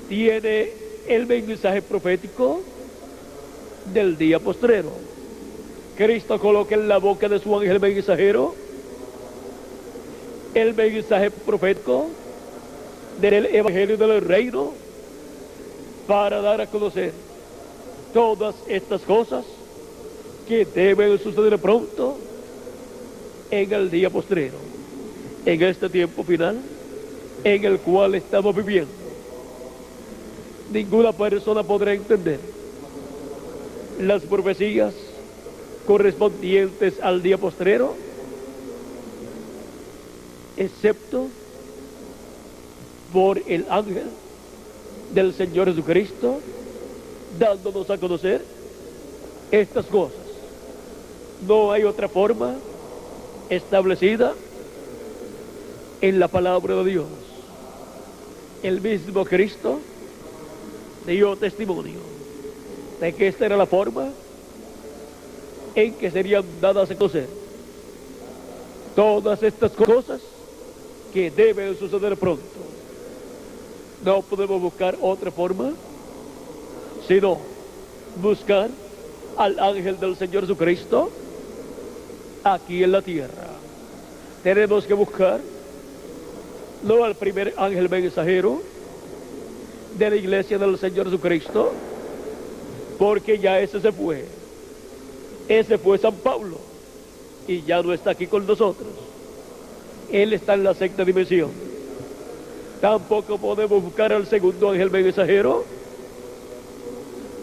tiene el mensaje profético del día postrero. Cristo coloca en la boca de su ángel mensajero el mensaje profético del evangelio del reino para dar a conocer todas estas cosas que deben suceder pronto en el día postrero, en este tiempo final en el cual estamos viviendo. Ninguna persona podrá entender las profecías correspondientes al día postrero, excepto por el ángel del Señor Jesucristo, dándonos a conocer estas cosas. No hay otra forma establecida en la palabra de Dios. El mismo Cristo dio testimonio de que esta era la forma en que serían dadas a conocer todas estas cosas que deben suceder pronto. No podemos buscar otra forma sino buscar al ángel del Señor Jesucristo aquí en la tierra. Tenemos que buscar no al primer ángel mensajero de la iglesia del Señor Jesucristo, porque ya ese se fue. Ese fue San Pablo y ya no está aquí con nosotros. Él está en la sexta dimensión. Tampoco podemos buscar al segundo ángel mensajero,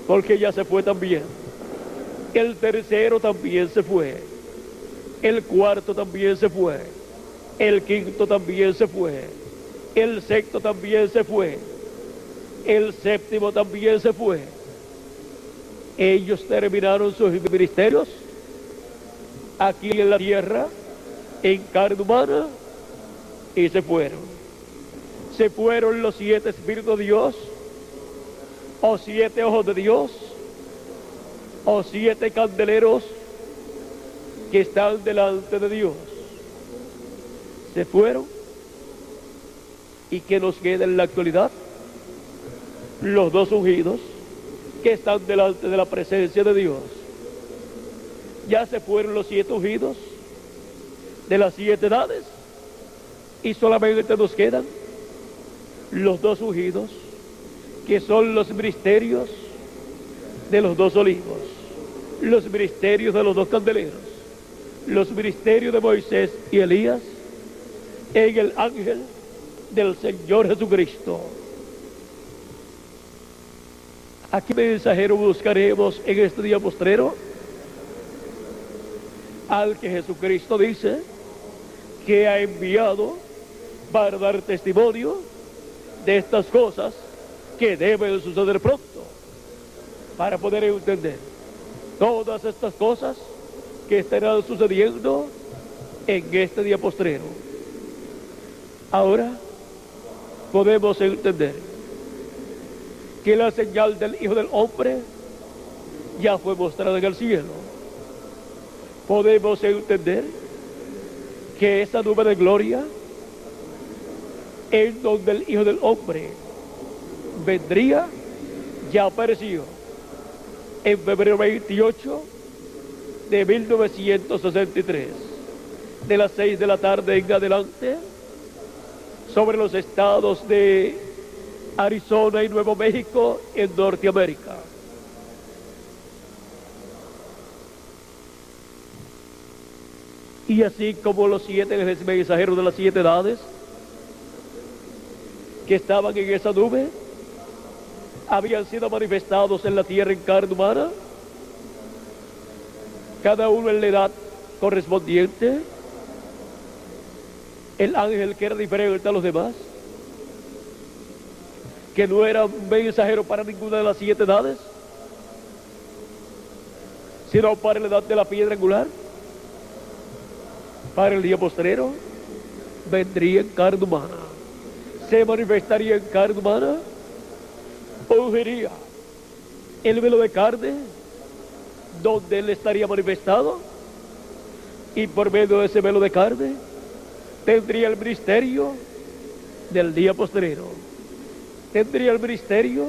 porque ya se fue también. El tercero también se fue. El cuarto también se fue. El quinto también se fue. El sexto también se fue. El séptimo también se fue. Ellos terminaron sus ministerios aquí en la tierra, en carne humana, y se fueron. Se fueron los 7 espíritus de Dios, o 7 ojos de Dios, o 7 candeleros que están delante de Dios. Se fueron. ¿Y qué nos queda en la actualidad? Los 2 ungidos que están delante de la presencia de Dios. Ya se fueron los 7 ungidos de las 7 edades y solamente nos quedan los 2 ungidos que son los ministerios de los 2 olivos, los ministerios de los 2 candeleros, los ministerios de Moisés y Elías en el ángel del Señor Jesucristo. ¿A qué mensajero buscaremos en este día postrero? Al que Jesucristo dice que ha enviado para dar testimonio de estas cosas que deben suceder pronto, para poder entender todas estas cosas que estarán sucediendo en este día postrero. Ahora podemos entender que la señal del Hijo del Hombre ya fue mostrada en el cielo. Podemos entender que esa nube de gloria en donde el Hijo del Hombre vendría, ya apareció en febrero 28 de 1963, de las 6 de la tarde en adelante, sobre los estados de Arizona y Nuevo México en Norteamérica. Y así como los 7 mensajeros de las 7 edades que estaban en esa nube habían sido manifestados en la tierra en carne humana, cada uno en la edad correspondiente, el ángel que era diferente a los demás, que no era un mensajero para ninguna de las 7 edades, sino para la edad de la piedra angular, para el día postrero, vendría en carne humana, se manifestaría en carne humana, ungiría el velo de carne donde él estaría manifestado, y por medio de ese velo de carne tendría el ministerio del día postrero, tendría el ministerio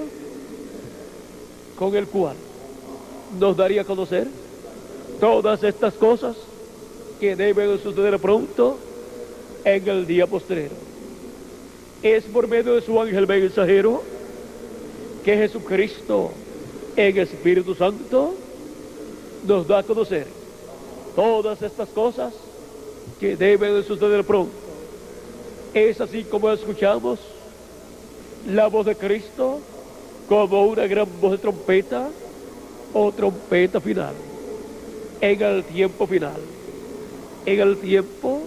con el cual nos daría a conocer todas estas cosas que deben suceder pronto en el día postrero. Es por medio de su ángel mensajero que Jesucristo en Espíritu Santo nos da a conocer todas estas cosas que deben suceder pronto. Es así como escuchamos la voz de Cristo como una gran voz de trompeta o trompeta final, en el tiempo final, en el tiempo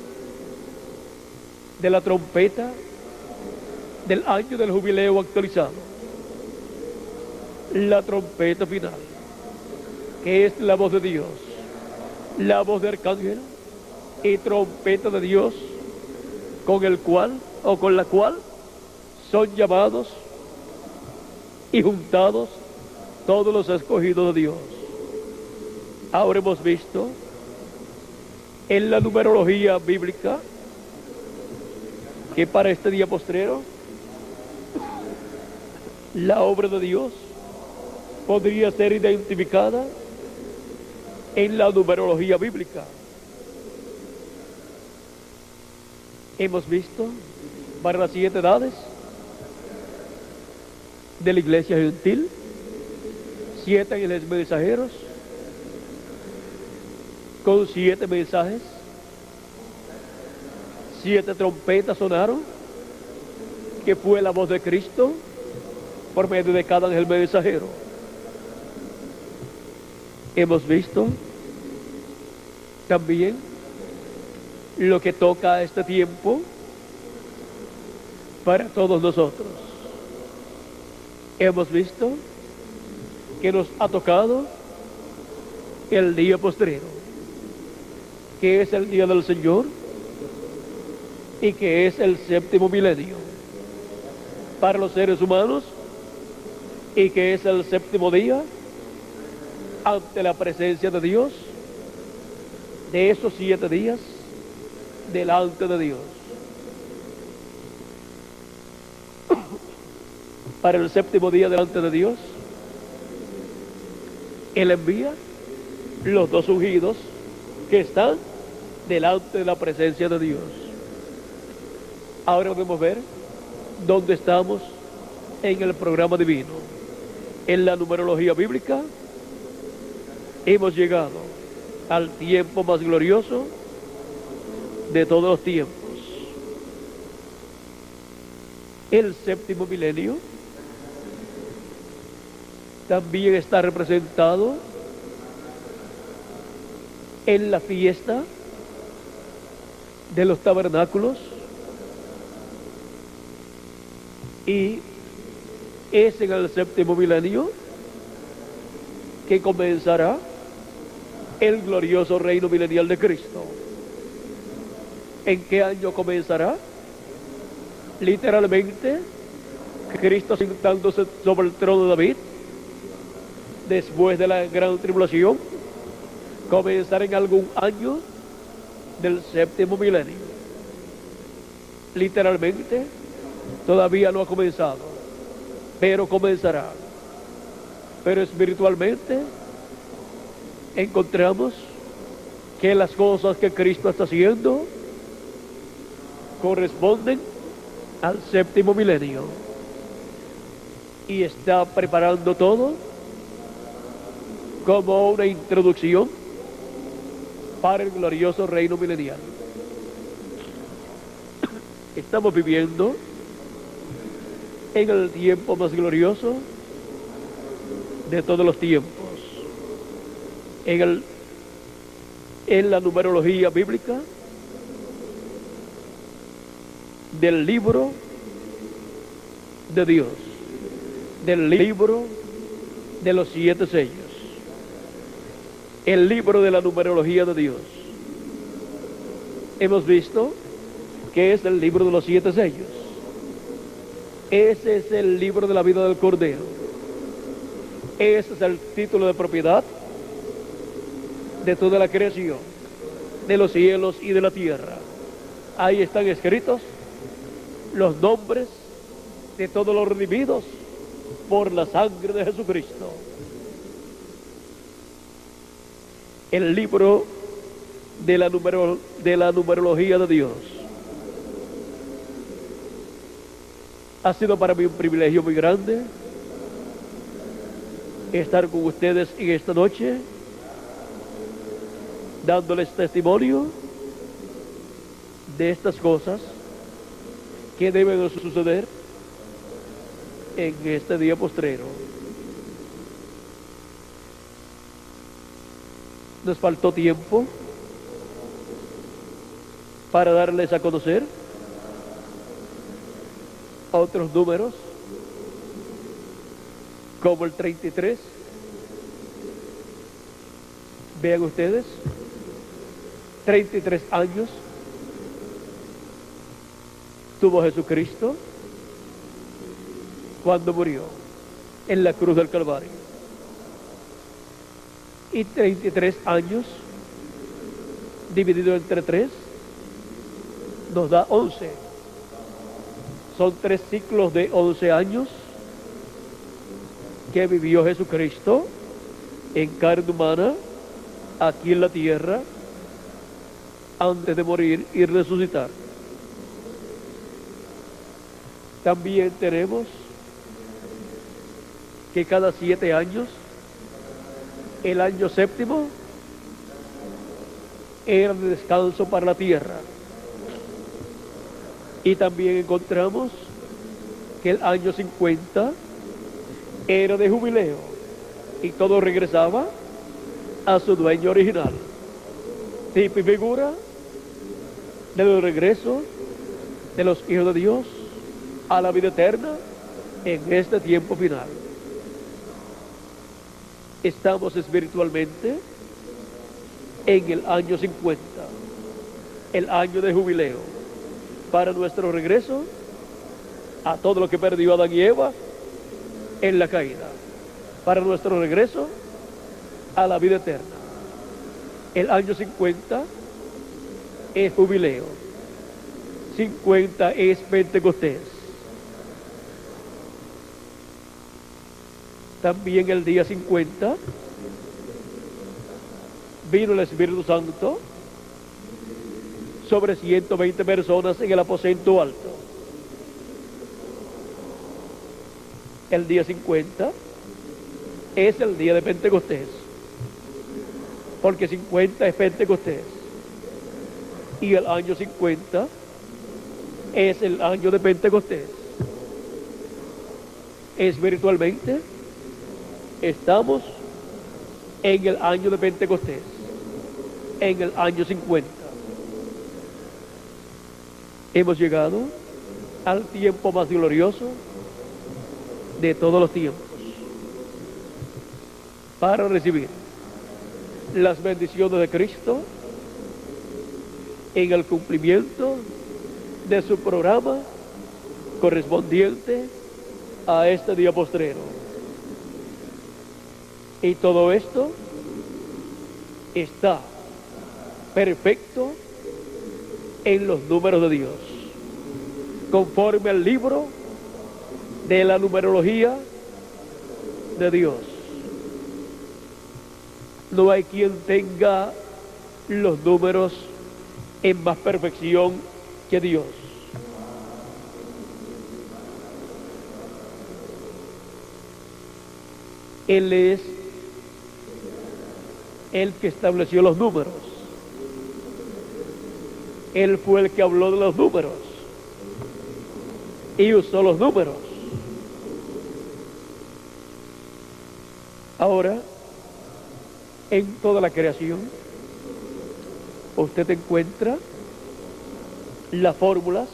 de la trompeta del año del jubileo actualizado, la trompeta final, que es la voz de Dios, la voz de arcángel y trompeta de Dios, con el cual o con la cual son llamados y juntados todos los escogidos de Dios. Ahora hemos visto en la numerología bíblica que para este día postrero la obra de Dios podría ser identificada en la numerología bíblica. Hemos visto para las 7 edades de la iglesia gentil, 7 ángeles mensajeros con 7 mensajes, 7 trompetas sonaron, que fue la voz de Cristo por medio de cada ángel mensajero. Hemos visto también lo que toca a este tiempo para todos nosotros. Hemos visto que nos ha tocado el día postrero, que es el día del Señor y que es el 7º milenio para los seres humanos, y que es el 7º día ante la presencia de Dios, de esos 7 días delante de Dios. Para el 7º día delante de Dios, Él envía los 2 ungidos que están delante de la presencia de Dios. Ahora podemos ver dónde estamos en el programa divino. En la numerología bíblica hemos llegado al tiempo más glorioso de todos los tiempos. El 7º milenio también está representado en la fiesta de los tabernáculos, y es en el 7º milenio que comenzará el glorioso reino milenial de Cristo. ¿En qué año comenzará? Literalmente, Cristo sentándose sobre el trono de David, después de la gran tribulación, comenzará en algún año del 7º milenio. Literalmente, Todavía no ha comenzado, pero comenzará. Pero espiritualmente encontramos que las cosas que Cristo está haciendo corresponden al séptimo milenio y está preparando todo como una introducción para el glorioso reino milenial. Estamos viviendo en el tiempo más glorioso de todos los tiempos. En la numerología bíblica del libro de Dios, del libro de los 7 sellos, el libro de la numerología de Dios. Hemos visto que es el libro de los 7 sellos. Ese es el libro de la vida del Cordero. Ese es el título de propiedad de toda la creación, de los cielos y de la tierra. Ahí están escritos los nombres de todos los redimidos por la sangre de Jesucristo. El libro de la numerología de Dios. Ha sido para mí un privilegio muy grande estar con ustedes en esta noche, dándoles testimonio de estas cosas que deben suceder en este día postrero. Nos faltó tiempo para darles a conocer otros números como el 33. Vean ustedes, 33 años tuvo Jesucristo cuando murió en la cruz del Calvario. Y 33 años dividido entre 3 nos da 11. Son 3 ciclos de 11 años que vivió Jesucristo en carne humana aquí en la tierra antes de morir y resucitar. También tenemos que cada 7 años, el año séptimo era de descanso para la tierra. Y también encontramos que el año 50 era de jubileo y todo regresaba a su dueño original. Tipo y figura del regreso de los hijos de Dios a la vida eterna en este tiempo final. Estamos espiritualmente en el año 50, el año de jubileo, para nuestro regreso a todo lo que perdió Adán y Eva en la caída, para nuestro regreso a la vida eterna. El año 50 es jubileo, 50 es Pentecostés. También el día 50 vino el Espíritu Santo sobre 120 personas en el aposento alto. El día 50 es el día de Pentecostés, porque 50 es Pentecostés y el año 50 es el año de Pentecostés. Espiritualmente estamos en el año de Pentecostés, en el año 50. Hemos llegado al tiempo más glorioso de todos los tiempos para recibir las bendiciones de Cristo en el cumplimiento de su programa correspondiente a este día postrero. Y todo esto está perfecto en los números de Dios. conforme al libro de la numerología de Dios. No hay quien tenga los números en más perfección que Dios. Él es el que estableció los números. Él fue el que habló de los números y usó los números. Ahora, en toda la creación, usted encuentra las fórmulas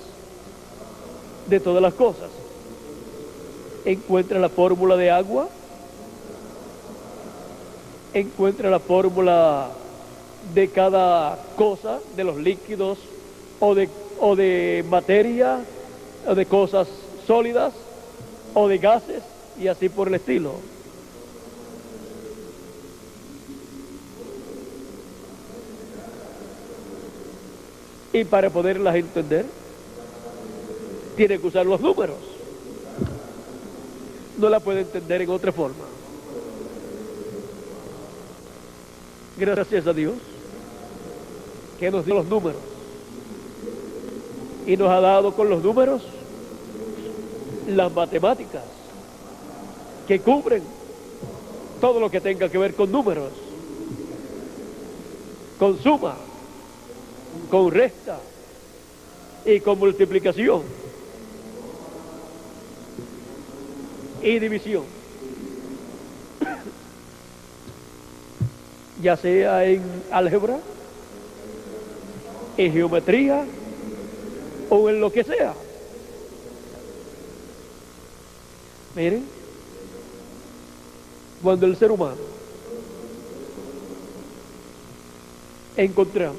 de todas las cosas. Encuentra la fórmula de agua, encuentra la fórmula de cada cosa, de los líquidos o de materia, o de cosas sólidas o de gases y así por el estilo. Y para poderlas entender, tiene que usar los números. No la puede entender en otra forma. Gracias a Dios que nos dio los números y nos ha dado con los números las matemáticas que cubren todo lo que tenga que ver con números, con suma, con resta y con multiplicación y división, ya sea en álgebra, en geometría o en lo que sea. Miren, cuando el ser humano encontramos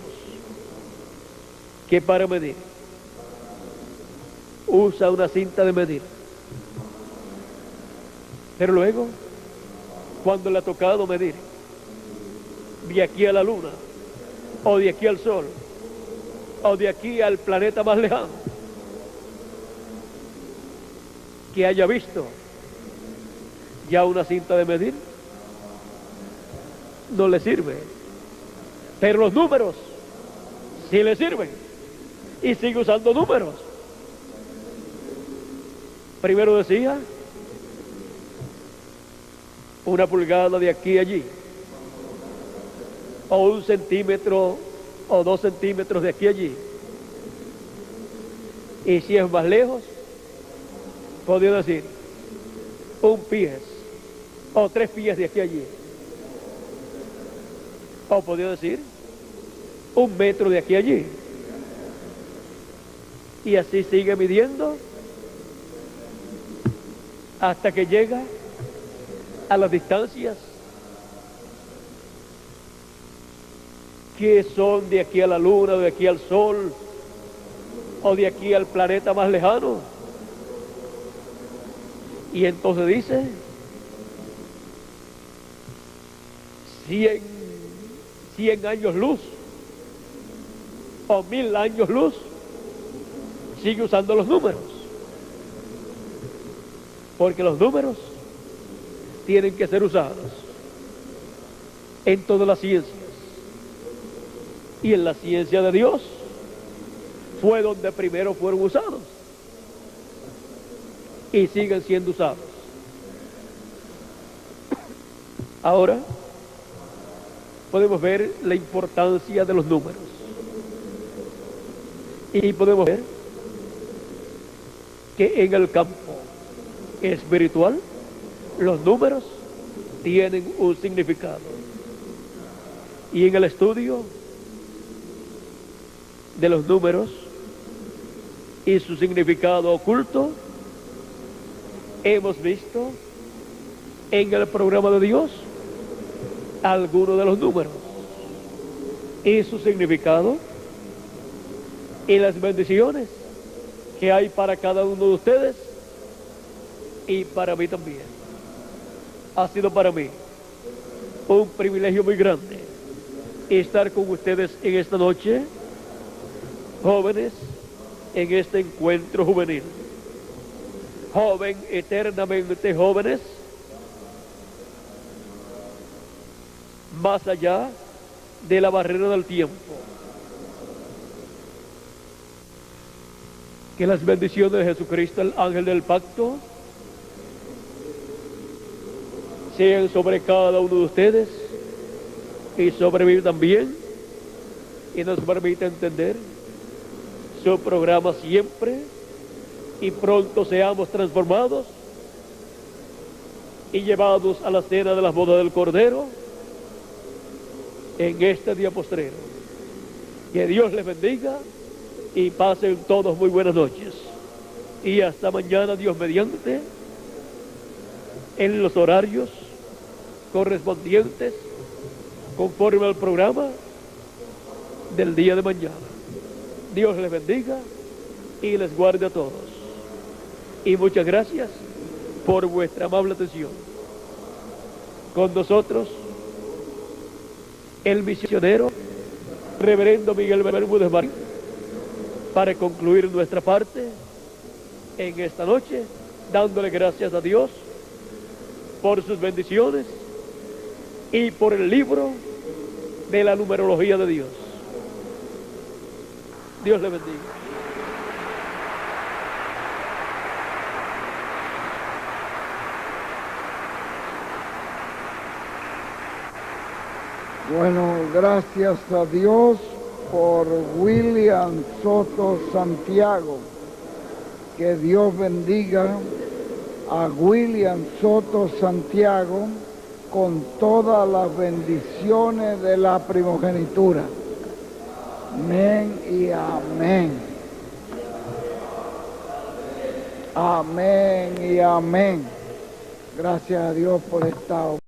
que para medir usa una cinta de medir, pero luego cuando le ha tocado medir de aquí a la luna o de aquí al sol o de aquí al planeta más lejano que haya visto ya una cinta de medir, no le sirve, pero los números sí le sirven y sigue usando números. Primero decía una pulgada de aquí a allí, o 1 centímetro o 2 centímetros de aquí a allí, y si es más lejos podría decir 1 pie o 3 pies de aquí a allí, o podría decir 1 metro de aquí a allí, y así sigue midiendo hasta que llega a las distancias que son de aquí a la luna, de aquí al sol o de aquí al planeta más lejano. Y entonces dice 100 años luz o 1000 años luz, sigue usando los números, porque los números tienen que ser usados en todas las ciencias, y en la ciencia de Dios fue donde primero fueron usados y siguen siendo usados. Ahora podemos ver la importancia de los números y podemos ver que en el campo espiritual los números tienen un significado, y en el estudio de los números y su significado oculto hemos visto en el programa de Dios algunos de los números y su significado y las bendiciones que hay para cada uno de ustedes y para mí también. Ha sido para mí un privilegio muy grande estar con ustedes en esta noche, jóvenes en este encuentro juvenil. Joven, eternamente jóvenes, más allá de la barrera del tiempo. Que las bendiciones de Jesucristo, el ángel del pacto, sean sobre cada uno de ustedes y sobre mí también, y nos permita entender su programa siempre, y pronto seamos transformados y llevados a la cena de las bodas del Cordero en este día postrero. Que Dios les bendiga y pasen todos muy buenas noches. Y hasta mañana, Dios mediante, en los horarios correspondientes, conforme al programa del día de mañana. Dios les bendiga y les guarde a todos. Y muchas gracias por vuestra amable atención. Con nosotros, el misionero reverendo Miguel Bermúdez Marín, para concluir nuestra parte en esta noche, dándole gracias a Dios por sus bendiciones y por el libro de la numerología de Dios. Dios le bendiga. Bueno, gracias a Dios por William Soto Santiago. Que Dios bendiga a William Soto Santiago con todas las bendiciones de la primogenitura. Amén y amén. Amén y amén. Gracias a Dios por esta obra.